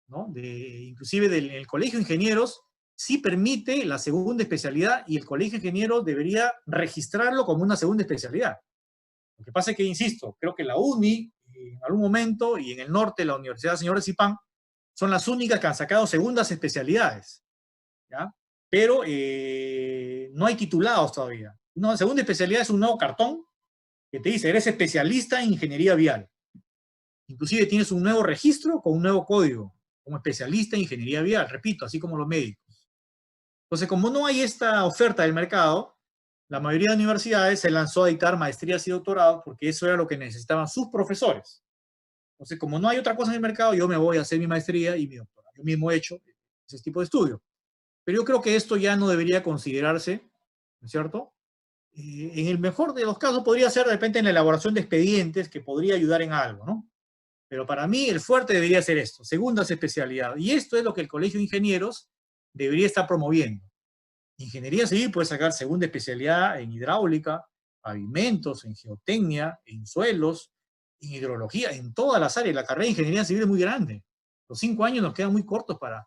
¿no?, inclusive del colegio de ingenieros, sí permite la segunda especialidad y el colegio de ingenieros debería registrarlo como una segunda especialidad. Lo que pasa es que, insisto, creo que la UNI, en algún momento, y en el norte, la Universidad Señor Zipán, son las únicas que han sacado segundas especialidades, ¿ya? Pero no hay titulados todavía. Una segunda especialidad es un nuevo cartón que te dice, eres especialista en ingeniería vial. Inclusive tienes un nuevo registro con un nuevo código, como especialista en ingeniería vial, repito, así como los médicos. Entonces, como no hay esta oferta del mercado, la mayoría de universidades se lanzó a dictar maestrías y doctorados porque eso era lo que necesitaban sus profesores. Entonces, como no hay otra cosa en el mercado, yo me voy a hacer mi maestría y mi doctorado. Yo mismo he hecho ese tipo de estudio. Pero yo creo que esto ya no debería considerarse, ¿no es cierto? En el mejor de los casos podría ser de repente en la elaboración de expedientes que podría ayudar en algo, ¿no? Pero para mí el fuerte debería ser esto, segundas especialidades. Y esto es lo que el Colegio de Ingenieros debería estar promoviendo. Ingeniería civil puede sacar segunda especialidad en hidráulica, pavimentos, en geotecnia, en suelos, en hidrología, en todas las áreas. La carrera de ingeniería civil es muy grande. Los 5 años nos quedan muy cortos para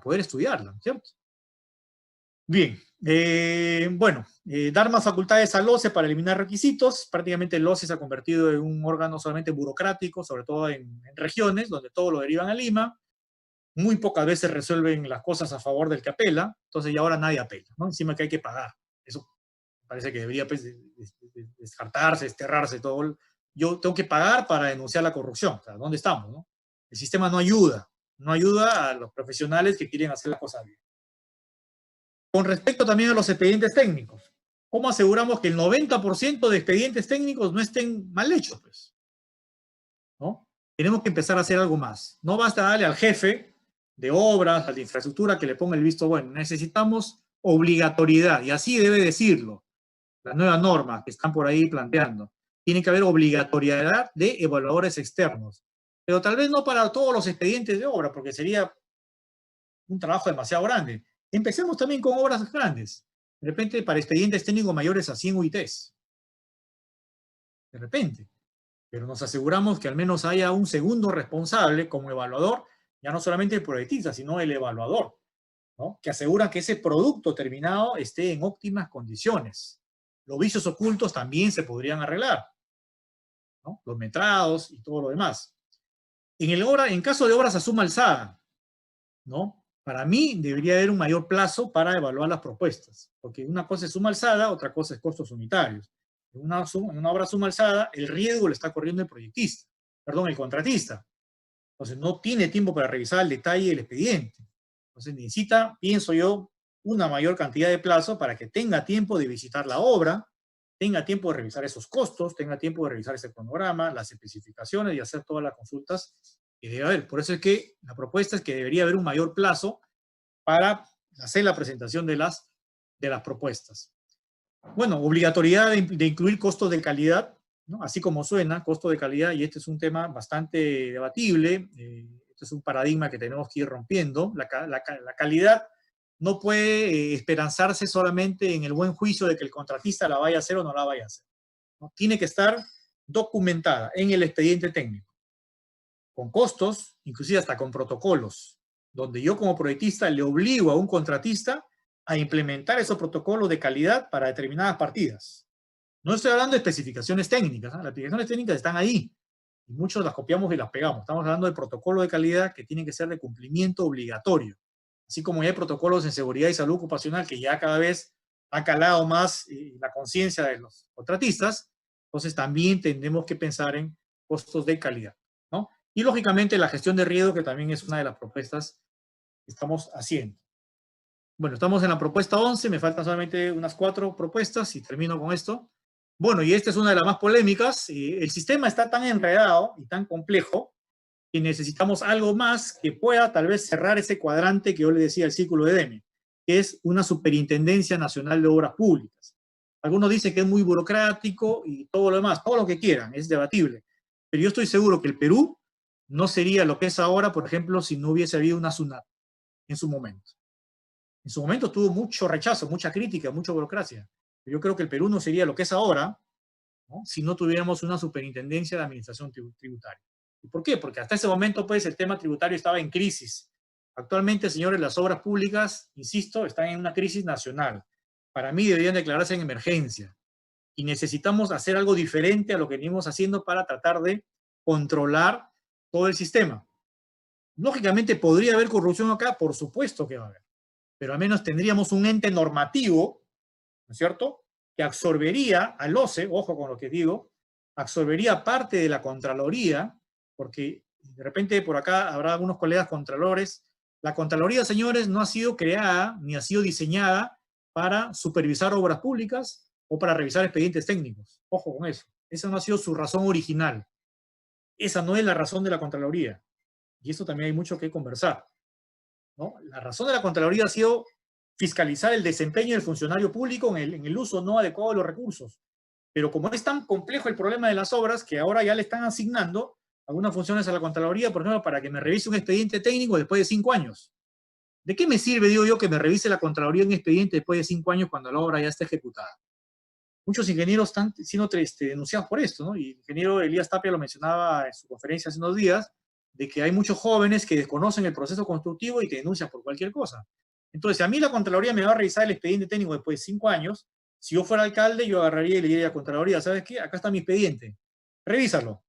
poder estudiarla, ¿cierto? Bien, dar más facultades al OCE para eliminar requisitos. Prácticamente el OCE se ha convertido en un órgano solamente burocrático, sobre todo en regiones, donde todo lo derivan a Lima. Muy pocas veces resuelven las cosas a favor del que apela, entonces ya ahora nadie apela, ¿no? Encima que hay que pagar. Eso parece que debería pues, descartarse, desterrarse todo. Yo tengo que pagar para denunciar la corrupción. O sea, ¿dónde estamos, no? El sistema no ayuda a los profesionales que quieren hacer la cosa bien. Con respecto también a los expedientes técnicos, ¿cómo aseguramos que el 90% de expedientes técnicos no estén mal hechos, pues? ¿No? Tenemos que empezar a hacer algo más. No basta darle al jefe de obras, al de infraestructura, que le ponga el visto bueno. Necesitamos obligatoriedad, y así debe decirlo las nuevas normas que están por ahí planteando. Tiene que haber obligatoriedad de evaluadores externos, pero tal vez no para todos los expedientes de obra, porque sería un trabajo demasiado grande. Empecemos también con obras grandes. De repente, para expedientes técnicos mayores a 100 UITs. De repente. Pero nos aseguramos que al menos haya un segundo responsable como evaluador, ya no solamente el proyectista, sino el evaluador, ¿no? Que asegura que ese producto terminado esté en óptimas condiciones. Los vicios ocultos también se podrían arreglar, ¿no? Los metrados y todo lo demás. En caso de obras a suma alzada, ¿no? Para mí debería haber un mayor plazo para evaluar las propuestas, porque una cosa es suma alzada, otra cosa es costos unitarios. En una obra suma alzada, el riesgo lo está corriendo el contratista. Entonces no tiene tiempo para revisar el detalle del expediente. Entonces necesita, pienso yo, una mayor cantidad de plazo para que tenga tiempo de visitar la obra, tenga tiempo de revisar esos costos, tenga tiempo de revisar ese cronograma, las especificaciones y hacer todas las consultas que debe haber. Por eso es que la propuesta es que debería haber un mayor plazo para hacer la presentación de las propuestas. Bueno, obligatoriedad de incluir costos de calidad, ¿no? Así como suena, costo de calidad, y este es un tema bastante debatible, este es un paradigma que tenemos que ir rompiendo. La calidad no puede esperanzarse solamente en el buen juicio de que el contratista la vaya a hacer o no la vaya a hacer, ¿no? Tiene que estar documentada en el expediente técnico, con costos, inclusive hasta con protocolos, donde yo como proyectista le obligo a un contratista a implementar esos protocolos de calidad para determinadas partidas. No estoy hablando de especificaciones técnicas, ¿eh? Las especificaciones técnicas están ahí, y muchos las copiamos y las pegamos. Estamos hablando de protocolo de calidad que tienen que ser de cumplimiento obligatorio. Así como ya hay protocolos en seguridad y salud ocupacional que ya cada vez ha calado más la conciencia de los contratistas, entonces también tenemos que pensar en costos de calidad, ¿no? Y lógicamente la gestión de riesgo, que también es una de las propuestas que estamos haciendo. Bueno, estamos en la propuesta 11, me faltan solamente unas 4 propuestas y termino con esto. Bueno, y esta es una de las más polémicas. El sistema está tan enredado y tan complejo que necesitamos algo más que pueda tal vez cerrar ese cuadrante que yo le decía, el círculo de Deme, que es una Superintendencia Nacional de Obras Públicas. Algunos dicen que es muy burocrático y todo lo demás, todo lo que quieran, es debatible. Pero yo estoy seguro que el Perú no sería lo que es ahora, por ejemplo, si no hubiese habido una SUNAT en su momento. En su momento tuvo mucho rechazo, mucha crítica, mucha burocracia. Pero yo creo que el Perú no sería lo que es ahora, ¿no?, si no tuviéramos una superintendencia de administración tributaria. ¿Y por qué? Porque hasta ese momento, pues, el tema tributario estaba en crisis. Actualmente, señores, las obras públicas, insisto, están en una crisis nacional. Para mí deberían declararse en emergencia. Y necesitamos hacer algo diferente a lo que venimos haciendo para tratar de controlar todo el sistema. Lógicamente, ¿podría haber corrupción acá? Por supuesto que va a haber. Pero al menos tendríamos un ente normativo, ¿no es cierto?, que absorbería al OCE, ojo con lo que digo, absorbería parte de la Contraloría, porque de repente por acá habrá algunos colegas contralores. La Contraloría, señores, no ha sido creada ni ha sido diseñada para supervisar obras públicas o para revisar expedientes técnicos. Ojo con eso. Esa no ha sido su razón original. Esa no es la razón de la Contraloría. Y eso también hay mucho que conversar, ¿no? La razón de la Contraloría ha sido fiscalizar el desempeño del funcionario público en el uso no adecuado de los recursos. Pero como es tan complejo el problema de las obras, que ahora ya le están asignando algunas funciones a la Contraloría, por ejemplo, para que me revise un expediente técnico después de 5 años. ¿De qué me sirve, digo yo, que me revise la Contraloría un expediente después de 5 años cuando la obra ya está ejecutada? Muchos ingenieros están siendo denunciados por esto, ¿no? Y el ingeniero Elías Tapia lo mencionaba en su conferencia hace unos días, de que hay muchos jóvenes que desconocen el proceso constructivo y que denuncian por cualquier cosa. Entonces, si a mí la Contraloría me va a revisar el expediente técnico después de 5 años, si yo fuera alcalde, yo agarraría y le diría a la Contraloría, ¿sabes qué? Acá está mi expediente. Revísalo.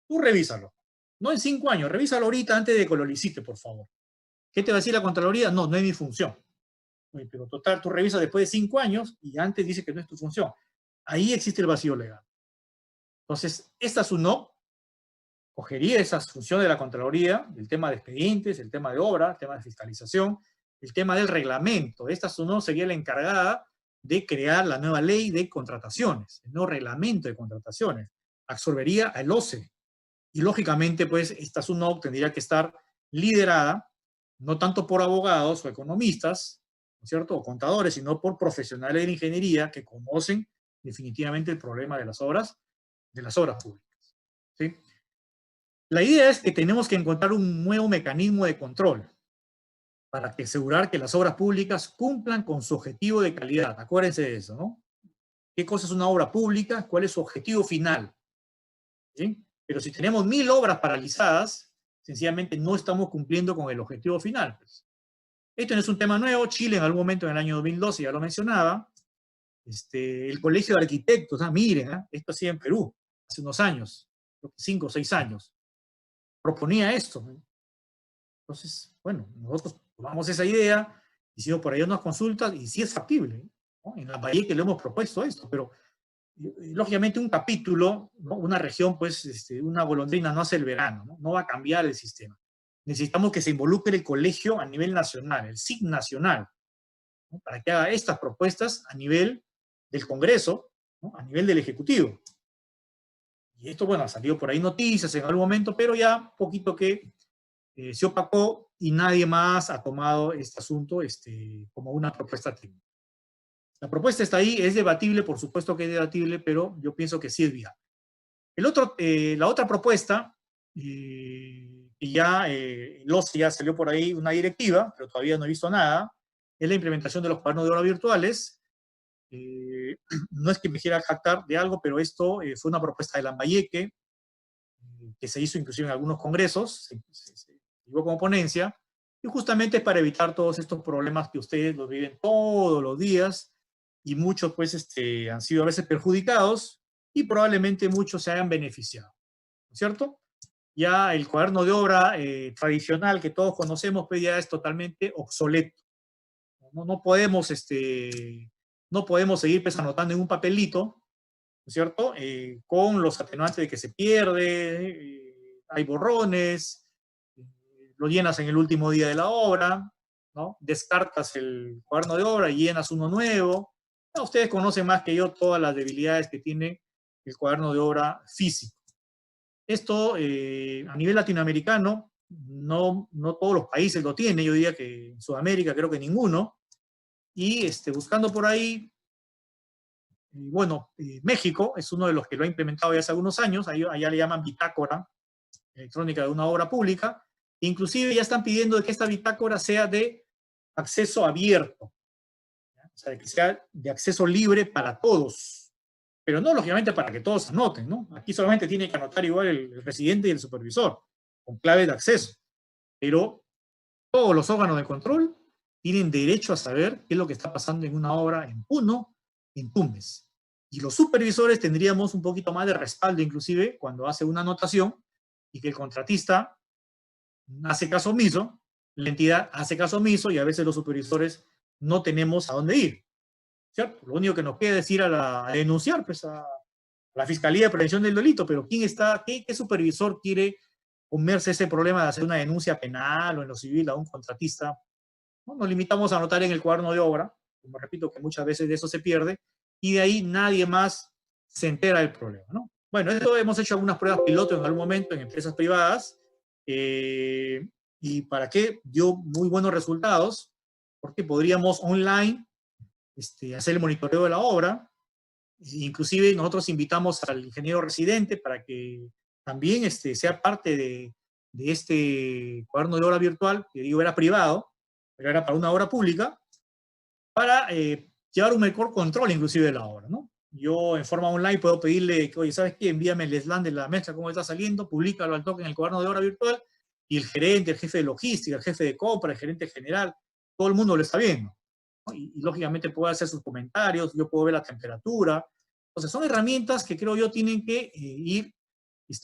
Tú revísalo. No en 5 años, revísalo ahorita antes de que lo licite, por favor. ¿Qué te va a decir la Contraloría? No, no es mi función. Oye, pero total, tú revisas después de 5 años y antes dice que no es tu función. Ahí existe el vacío legal. Entonces, esta SUNOC cogería esas funciones de la Contraloría, el tema de expedientes, el tema de obra, el tema de fiscalización, el tema del reglamento. Esta SUNOC sería la encargada de crear la nueva ley de contrataciones, el nuevo reglamento de contrataciones. Absorbería al OCE. Y lógicamente, pues, esta SUNOC tendría que estar liderada, no tanto por abogados o economistas, ¿no es cierto?, o contadores, sino por profesionales de la ingeniería que conocen definitivamente el problema de las obras públicas, ¿sí? La idea es que tenemos que encontrar un nuevo mecanismo de control para asegurar que las obras públicas cumplan con su objetivo de calidad. Acuérdense de eso, ¿no? ¿Qué cosa es una obra pública? ¿Cuál es su objetivo final? ¿Sí? Pero si tenemos 1000 obras paralizadas, sencillamente no estamos cumpliendo con el objetivo final, pues. Esto no es un tema nuevo. Chile en algún momento en el año 2012 ya lo mencionaba. El Colegio de Arquitectos, miren, esto ha sido en Perú. hace unos años, creo que 5 o 6 años, proponía esto. Entonces, bueno, nosotros tomamos esa idea, hicimos por ahí unas consultas y sí es factible, ¿no? En Lambayeque le hemos propuesto esto, pero lógicamente un capítulo, ¿no? Una región, pues una golondrina no hace el verano, ¿no? No va a cambiar el sistema. Necesitamos que se involucre el colegio a nivel nacional, el SIC nacional, ¿no? Para que haga estas propuestas a nivel del Congreso, ¿no? A nivel del Ejecutivo. Y esto, bueno, ha salido por ahí noticias en algún momento, pero ya poquito que se opacó y nadie más ha tomado este asunto como una propuesta técnica. La propuesta está ahí, es debatible, por supuesto que es debatible, pero yo pienso que sí es viable. La otra propuesta, que ya, ya salió por ahí una directiva, pero todavía no he visto nada, es la implementación de los cuadernos de obra virtuales. No es que me quiera jactar de algo, pero esto fue una propuesta de Lambayeque, que se hizo inclusive en algunos congresos, se llevó como ponencia, y justamente es para evitar todos estos problemas que ustedes los viven todos los días, y muchos pues han sido a veces perjudicados, y probablemente muchos se hayan beneficiado, ¿no es cierto? Ya el cuaderno de obra tradicional que todos conocemos, pues ya es totalmente obsoleto. No podemos, no podemos seguir pues anotando en un papelito, ¿no es cierto? Con los atenuantes de que se pierde, hay borrones, lo llenas en el último día de la obra, ¿no? Descartas el cuaderno de obra y llenas uno nuevo. No, ustedes conocen más que yo todas las debilidades que tiene el cuaderno de obra físico. Esto a nivel latinoamericano, no todos los países lo tienen, yo diría que en Sudamérica creo que ninguno, y buscando por ahí, bueno, México es uno de los que lo ha implementado ya hace algunos años, allá le llaman bitácora electrónica de una obra pública, inclusive ya están pidiendo que esta bitácora sea de acceso abierto, ¿ya? O sea, que sea de acceso libre para todos, pero no lógicamente para que todos anoten, ¿no? Aquí solamente tiene que anotar igual el residente y el supervisor, con clave de acceso, pero todos los órganos de control tienen derecho a saber qué es lo que está pasando en una obra en Puno, en Tumbes. Y los supervisores tendríamos un poquito más de respaldo, inclusive, cuando hace una anotación y que el contratista hace caso omiso, la entidad hace caso omiso y a veces los supervisores no tenemos a dónde ir, ¿cierto? Lo único que nos queda es ir a denunciar pues, a la Fiscalía de Prevención del Delito, pero ¿qué supervisor quiere comerse ese problema de hacer una denuncia penal o en lo civil a un contratista? ¿No? Nos limitamos a anotar en el cuaderno de obra, como repito que muchas veces de eso se pierde, y de ahí nadie más se entera del problema, ¿no? Bueno, esto hemos hecho algunas pruebas piloto en algún momento en empresas privadas, y para qué dio muy buenos resultados, porque podríamos online hacer el monitoreo de la obra, inclusive nosotros invitamos al ingeniero residente para que también sea parte de este cuaderno de obra virtual, que digo era privado, pero era para una obra pública, para llevar un mejor control inclusive de la obra, ¿no? Yo en forma online puedo pedirle, oye, ¿sabes qué? Envíame el slam de la mezcla, cómo está saliendo, públicalo al toque en el cuaderno de obra virtual, y el gerente, el jefe de logística, el jefe de compra, el gerente general, todo el mundo lo está viendo, ¿no? Y lógicamente puede hacer sus comentarios, yo puedo ver la temperatura. Entonces son herramientas que creo yo tienen que ir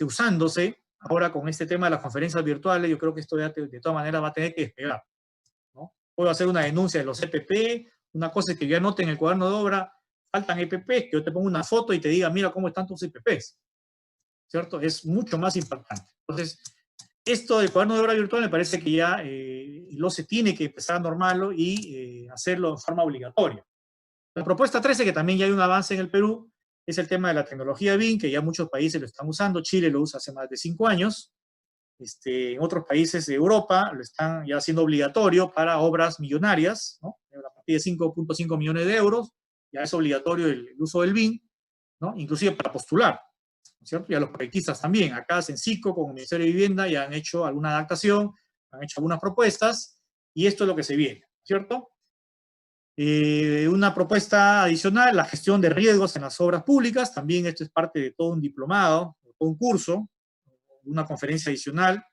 usándose ahora con este tema de las conferencias virtuales. Yo creo que esto de todas maneras va a tener que despegar, ¿no? Puedo hacer una denuncia de los EPP, una cosa es que yo anote en el cuaderno de obra, faltan EPPs, que yo te pongo una foto y te diga, mira cómo están tus EPPs, ¿cierto? Es mucho más impactante. Entonces, esto del cuaderno de obra virtual me parece que ya lo se tiene que empezar a normarlo y hacerlo en forma obligatoria. La propuesta 13, que también ya hay un avance en el Perú, es el tema de la tecnología BIM, que ya muchos países lo están usando. Chile lo usa hace más de 5 años. En otros países de Europa lo están ya haciendo obligatorio para obras millonarias, ¿no? A partir de 5.5 millones de euros, ya es obligatorio el uso del BIM, ¿no? Inclusive para postular, ¿no es cierto? Y a los proyectistas también. Acá Sencico, con el Ministerio de Vivienda, ya han hecho alguna adaptación, han hecho algunas propuestas, y esto es lo que se viene, ¿cierto? Una propuesta adicional, la gestión de riesgos en las obras públicas, también esto es parte de todo un diplomado, todo un curso, una conferencia adicional,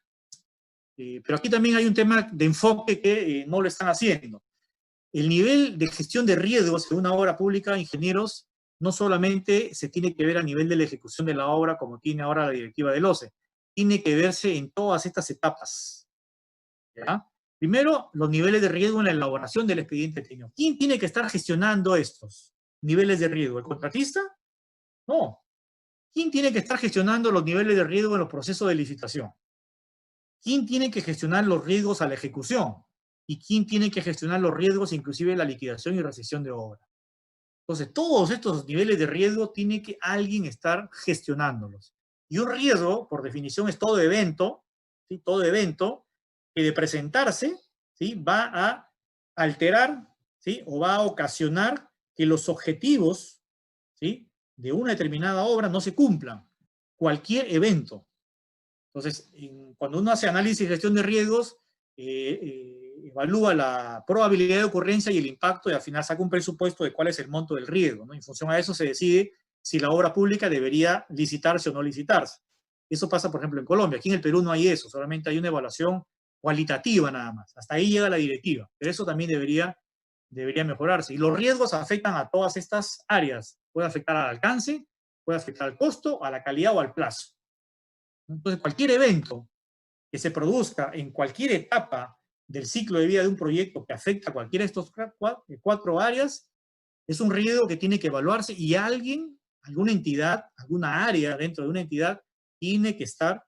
pero aquí también hay un tema de enfoque que no lo están haciendo. El nivel de gestión de riesgos en una obra pública, ingenieros, no solamente se tiene que ver a nivel de la ejecución de la obra como tiene ahora la directiva del OCE, tiene que verse en todas estas etapas. ¿Ya? Primero, los niveles de riesgo en la elaboración del expediente técnico. ¿Quién tiene que estar gestionando estos niveles de riesgo? ¿El contratista? No. ¿Quién tiene que estar gestionando los niveles de riesgo en los procesos de licitación? ¿Quién tiene que gestionar los riesgos a la ejecución? ¿Y quién tiene que gestionar los riesgos inclusive la liquidación y rescisión de obra? Entonces, todos estos niveles de riesgo tiene que alguien estar gestionándolos. Y un riesgo, por definición, es todo evento, ¿sí? Todo evento que de presentarse, ¿sí? Va a alterar, ¿sí? O va a ocasionar que los objetivos, ¿sí? De una determinada obra no se cumplan. Cualquier evento. Entonces, cuando uno hace análisis y gestión de riesgos, evalúa la probabilidad de ocurrencia y el impacto y al final saca un presupuesto de cuál es el monto del riesgo, ¿no? En función a eso se decide si la obra pública debería licitarse o no licitarse. Eso pasa, por ejemplo, en Colombia. Aquí en el Perú no hay eso, solamente hay una evaluación cualitativa nada más. Hasta ahí llega la directiva, pero eso también debería mejorarse. Y los riesgos afectan a todas estas áreas. Puede afectar al alcance, puede afectar al costo, a la calidad o al plazo. Entonces, cualquier evento que se produzca en cualquier etapa del ciclo de vida de un proyecto que afecta a cualquiera de estos cuatro áreas, es un riesgo que tiene que evaluarse y alguien, alguna entidad, alguna área dentro de una entidad, tiene que estar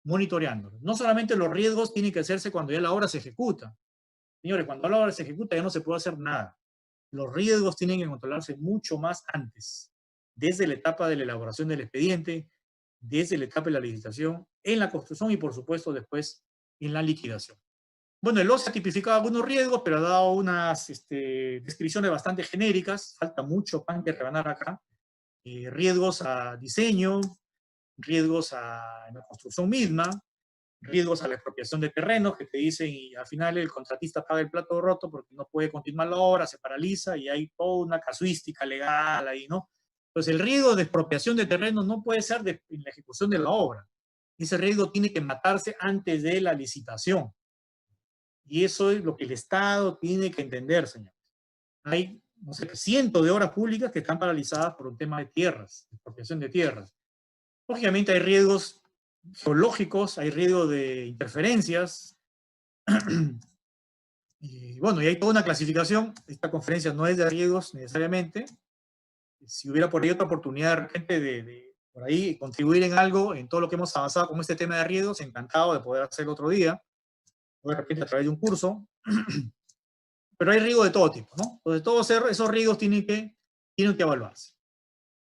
monitoreándolo. No solamente los riesgos tienen que hacerse cuando ya la obra se ejecuta. Señores, cuando la obra se ejecuta ya no se puede hacer nada. Los riesgos tienen que controlarse mucho más antes, desde la etapa de la elaboración del expediente, desde la etapa de la licitación, en la construcción y, por supuesto, después en la liquidación. Bueno, el OCE ha tipificado algunos riesgos, pero ha dado unas descripciones bastante genéricas. Falta mucho pan que rebanar acá. Riesgos a diseño, riesgos en la construcción misma, riesgos a la expropiación de terrenos, que te dicen y al final el contratista paga el plato roto porque no puede continuar la obra, se paraliza y hay toda una casuística legal ahí, ¿no? Entonces el riesgo de expropiación de terrenos no puede ser en la ejecución de la obra. Ese riesgo tiene que matarse antes de la licitación. Y eso es lo que el Estado tiene que entender, señores. Hay, no sé, cientos de obras públicas que están paralizadas por un tema de tierras, de expropiación de tierras. Lógicamente hay riesgos geológicos, hay riesgo de interferencias. Y bueno, y hay toda una clasificación. Esta conferencia no es de riesgos necesariamente. Si hubiera por ahí otra oportunidad de repente de por ahí contribuir en algo, en todo lo que hemos avanzado con este tema de riesgos, encantado de poder hacerlo otro día, o de repente a través de un curso. Pero hay riesgos de todo tipo, ¿no? Entonces todos esos riesgos tienen que evaluarse.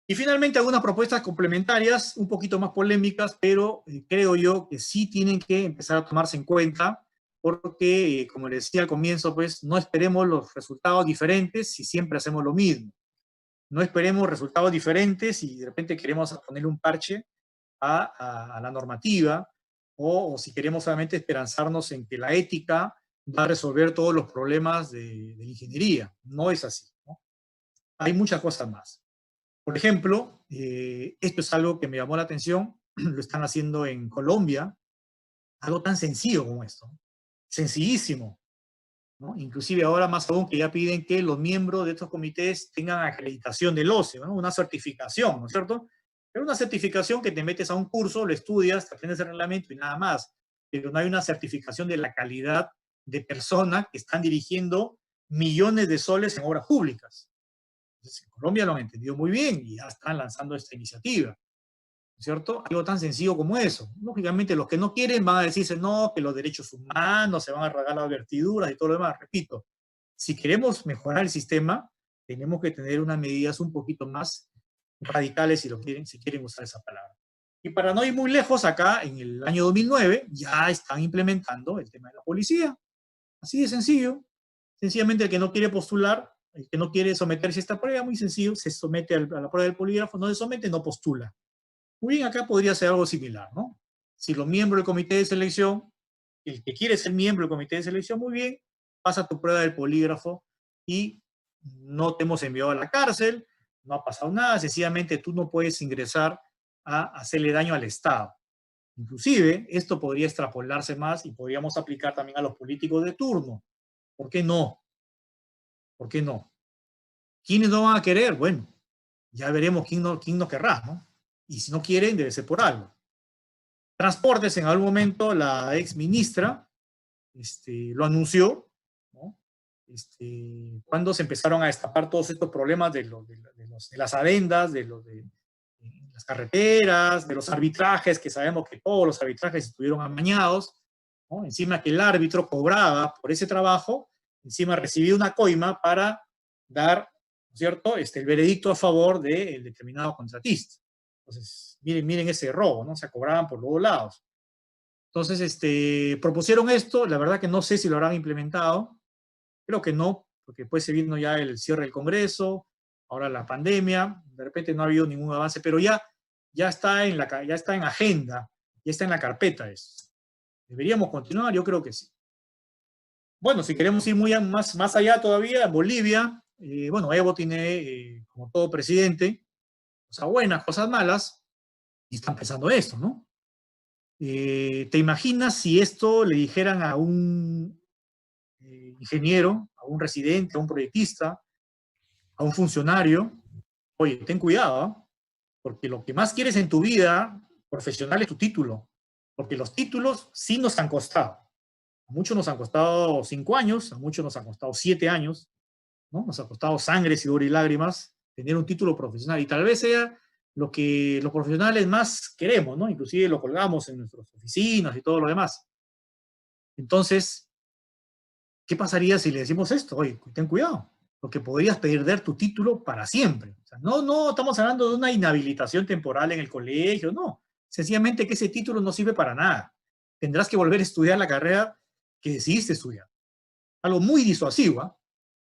Y finalmente algunas propuestas complementarias, un poquito más polémicas, pero creo yo que sí tienen que empezar a tomarse en cuenta, porque, como les decía al comienzo, pues no esperemos los resultados diferentes si siempre hacemos lo mismo. No esperemos resultados diferentes y de repente queremos ponerle un parche a la normativa, o si queremos solamente esperanzarnos en que la ética va a resolver todos los problemas de la ingeniería. No es así, ¿no? Hay muchas cosas más. Por ejemplo, esto es algo que me llamó la atención, lo están haciendo en Colombia, algo tan sencillo como esto, ¿no? Sencillísimo, ¿no? Inclusive ahora más aún que ya piden que los miembros de estos comités tengan acreditación del OCE, ¿no? Una certificación, ¿no es cierto? Pero una certificación que te metes a un curso, lo estudias, te aprendes el reglamento y nada más. Pero no hay una certificación de la calidad de personas que están dirigiendo millones de soles en obras públicas. Entonces, en Colombia lo han entendido muy bien y ya están lanzando esta iniciativa, ¿no es cierto? Algo tan sencillo como eso. Lógicamente, los que no quieren van a decirse, no, que los derechos humanos se van a regar las vertiduras y todo lo demás. Repito, si queremos mejorar el sistema, tenemos que tener unas medidas un poquito más radicales, si quieren usar esa palabra. Y para no ir muy lejos, acá en el año 2009 ya están implementando el tema de la policía. Así de sencillo. Sencillamente el que no quiere postular, el que no quiere someterse a esta prueba, muy sencillo, se somete a la prueba del polígrafo, no se somete, no postula. Muy bien, acá podría ser algo similar, ¿no? Si los miembros del comité de selección, el que quiere ser miembro del comité de selección, muy bien, pasa tu prueba del polígrafo y no te hemos enviado a la cárcel, no ha pasado nada, sencillamente tú no puedes ingresar a hacerle daño al Estado. Inclusive, esto podría extrapolarse más y podríamos aplicar también a los políticos de turno. ¿Por qué no? ¿Por qué no? ¿Quiénes no van a querer? Bueno, ya veremos quién no querrá, ¿no? Y si no quieren, debe ser por algo. Transportes, en algún momento, la ex ministra lo anunció, ¿no? Cuando se empezaron a destapar todos estos problemas de las adendas, de las carreteras, de los arbitrajes, que sabemos que todos los arbitrajes estuvieron amañados, ¿no? Encima que el árbitro cobraba por ese trabajo, encima recibía una coima para dar, ¿no es cierto?, el veredicto a favor del determinado contratista. Entonces, miren ese robo, ¿no? Se cobraban por los dos lados. Entonces, propusieron esto, la verdad que no sé si lo habrán implementado, creo que no, porque después se vino ya el cierre del Congreso, ahora la pandemia, de repente no ha habido ningún avance, pero ya está en agenda, ya está en la carpeta eso. ¿Deberíamos continuar? Yo creo que sí. Bueno, si queremos ir más allá todavía, Bolivia, bueno, Evo tiene, como todo presidente, cosas buenas, cosas malas, y están pensando esto, ¿no? ¿Te imaginas si esto le dijeran a un ingeniero, a un residente, a un proyectista, a un funcionario? Oye, ten cuidado, ¿eh? Porque lo que más quieres en tu vida profesional es tu título, porque los títulos sí nos han costado. A muchos nos han costado 5 años, a muchos nos han costado 7 años, ¿no? Nos ha costado sangre, sudor y lágrimas tener un título profesional, y tal vez sea lo que los profesionales más queremos, ¿no? Inclusive lo colgamos en nuestras oficinas y todo lo demás. Entonces, ¿qué pasaría si le decimos esto? Oye, ten cuidado, porque podrías perder tu título para siempre. O sea, no estamos hablando de una inhabilitación temporal en el colegio, no. Sencillamente que ese título no sirve para nada. Tendrás que volver a estudiar la carrera que decidiste estudiar. Algo muy disuasivo, ¿eh?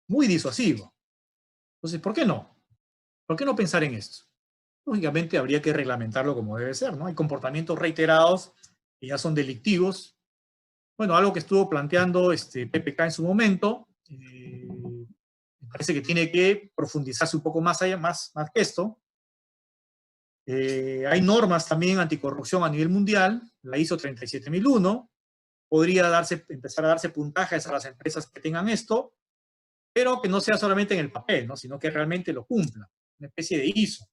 Muy disuasivo. Entonces, ¿por qué no? ¿Por qué no pensar en esto? Lógicamente habría que reglamentarlo como debe ser, ¿no? Hay comportamientos reiterados que ya son delictivos. Bueno, algo que estuvo planteando PPK en su momento, me parece que tiene que profundizarse un poco más allá, más que esto. Hay normas también anticorrupción a nivel mundial, la ISO 37001, podría empezar a darse puntajes a las empresas que tengan esto, pero que no sea solamente en el papel, ¿no? Sino que realmente lo cumplan, una especie de ISO.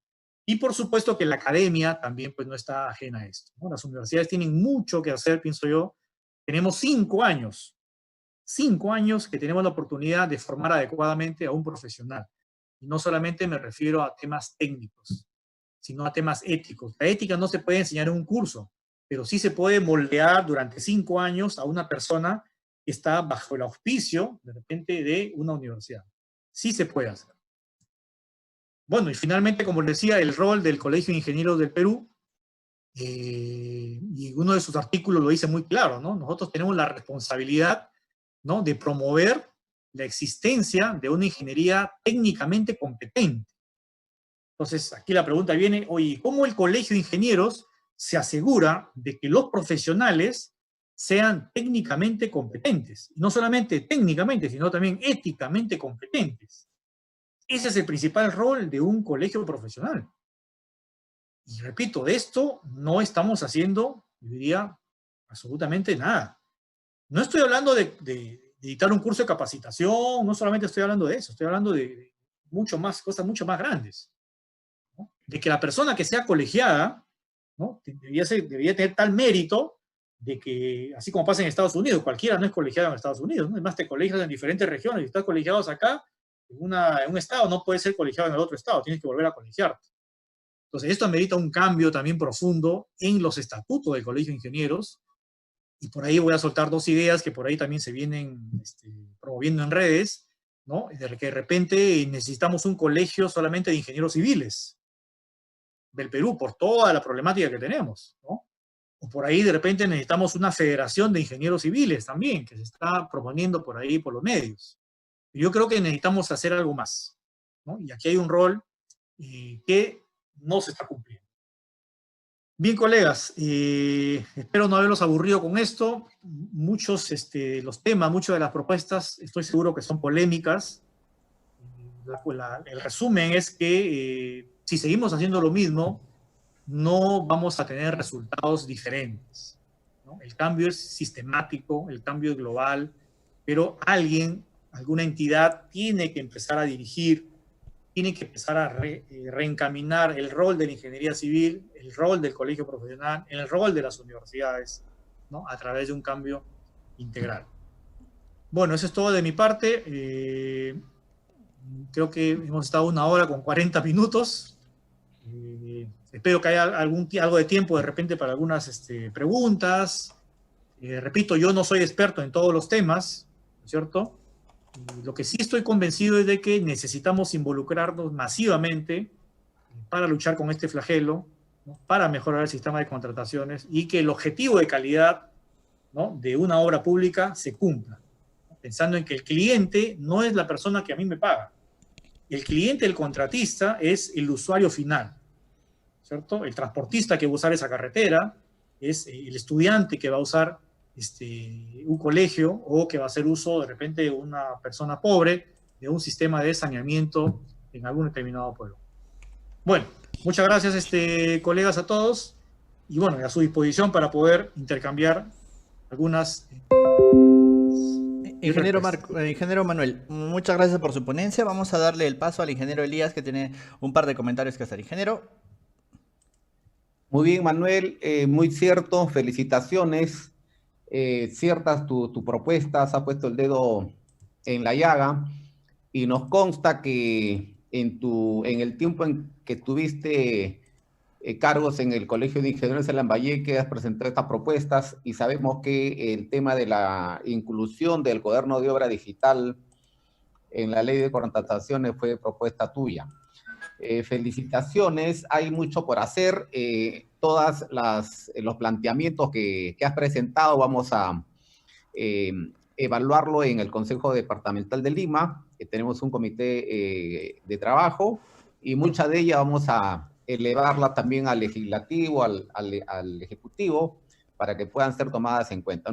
Y por supuesto que la academia también pues no está ajena a esto, ¿no? Las universidades tienen mucho que hacer, pienso yo. Tenemos 5 años que tenemos la oportunidad de formar adecuadamente a un profesional. Y no solamente me refiero a temas técnicos, sino a temas éticos. La ética no se puede enseñar en un curso, pero sí se puede moldear durante 5 años a una persona que está bajo el auspicio, de repente, de una universidad. Sí se puede hacer. Bueno, y finalmente, como les decía, el rol del Colegio de Ingenieros del Perú, y uno de sus artículos lo dice muy claro, ¿no? Nosotros tenemos la responsabilidad, ¿no?, de promover la existencia de una ingeniería técnicamente competente. Entonces, aquí la pregunta viene, oye, ¿cómo el Colegio de Ingenieros se asegura de que los profesionales sean técnicamente competentes? Y no solamente técnicamente, sino también éticamente competentes. Ese es el principal rol de un colegio profesional. Y repito, de esto no estamos haciendo, yo diría, absolutamente nada. No estoy hablando de dictar un curso de capacitación, no solamente estoy hablando de eso, estoy hablando de mucho más, cosas mucho más grandes, ¿no? De que la persona que sea colegiada, ¿no?, debería tener tal mérito de que, así como pasa en Estados Unidos, cualquiera no es colegiado en Estados Unidos, ¿no? Además te colegias en diferentes regiones, si estás colegiado acá, en un estado, no puedes ser colegiado en el otro estado, tienes que volver a colegiarte. Entonces, esto amerita un cambio también profundo en los estatutos del Colegio de Ingenieros, y por ahí voy a soltar 2 ideas que por ahí también se vienen promoviendo en redes, ¿no? De que de repente necesitamos un colegio solamente de ingenieros civiles del Perú, por toda la problemática que tenemos, ¿no? O por ahí de repente necesitamos una federación de ingenieros civiles también, que se está proponiendo por ahí por los medios. Yo creo que necesitamos hacer algo más, ¿no? Y aquí hay un rol que no se está cumpliendo. Bien, colegas, espero no haberlos aburrido con esto. Muchos los temas, muchas de las propuestas, estoy seguro que son polémicas. El resumen es que si seguimos haciendo lo mismo, no vamos a tener resultados diferentes, ¿no? El cambio es sistemático, el cambio es global, pero alguna entidad tiene que empezar a dirigir tiene que empezar a reencaminar el rol de la ingeniería civil, el rol del colegio profesional, el rol de las universidades, ¿no? A través de un cambio integral. Bueno, eso es todo de mi parte. Creo que hemos estado 1 hora con 40 minutos. Espero que haya algo de tiempo de repente para algunas preguntas. Repito, yo no soy experto en todos los temas, ¿no es cierto? Lo que sí estoy convencido es de que necesitamos involucrarnos masivamente para luchar con este flagelo, ¿no? Para mejorar el sistema de contrataciones y que el objetivo de calidad, ¿no?, de una obra pública se cumpla, ¿no? Pensando en que el cliente no es la persona que a mí me paga. El cliente, el contratista, es el usuario final, ¿cierto? El transportista que va a usar esa carretera es el estudiante que va a usar un colegio o que va a hacer uso de repente una persona pobre de un sistema de saneamiento en algún determinado pueblo. Bueno, muchas gracias colegas a todos y bueno, a su disposición para poder intercambiar algunas... Ingeniero Manuel, muchas gracias por su ponencia. Vamos a darle el paso al ingeniero Elías, que tiene un par de comentarios que hacer. Ingeniero. Muy bien, Manuel, muy cierto, felicitaciones. Ciertas tu propuestas, ha puesto el dedo en la llaga y nos consta que en el tiempo en que tuviste cargos en el Colegio de Ingenieros de Lambayeque has presentado estas propuestas y sabemos que el tema de la inclusión del cuaderno de obra digital en la ley de contrataciones fue propuesta tuya. Felicitaciones, hay mucho por hacer. Todos los planteamientos que has presentado vamos a evaluarlo en el Consejo Departamental de Lima. Tenemos un comité de trabajo y muchas de ellas vamos a elevarla también al legislativo, al ejecutivo, para que puedan ser tomadas en cuenta.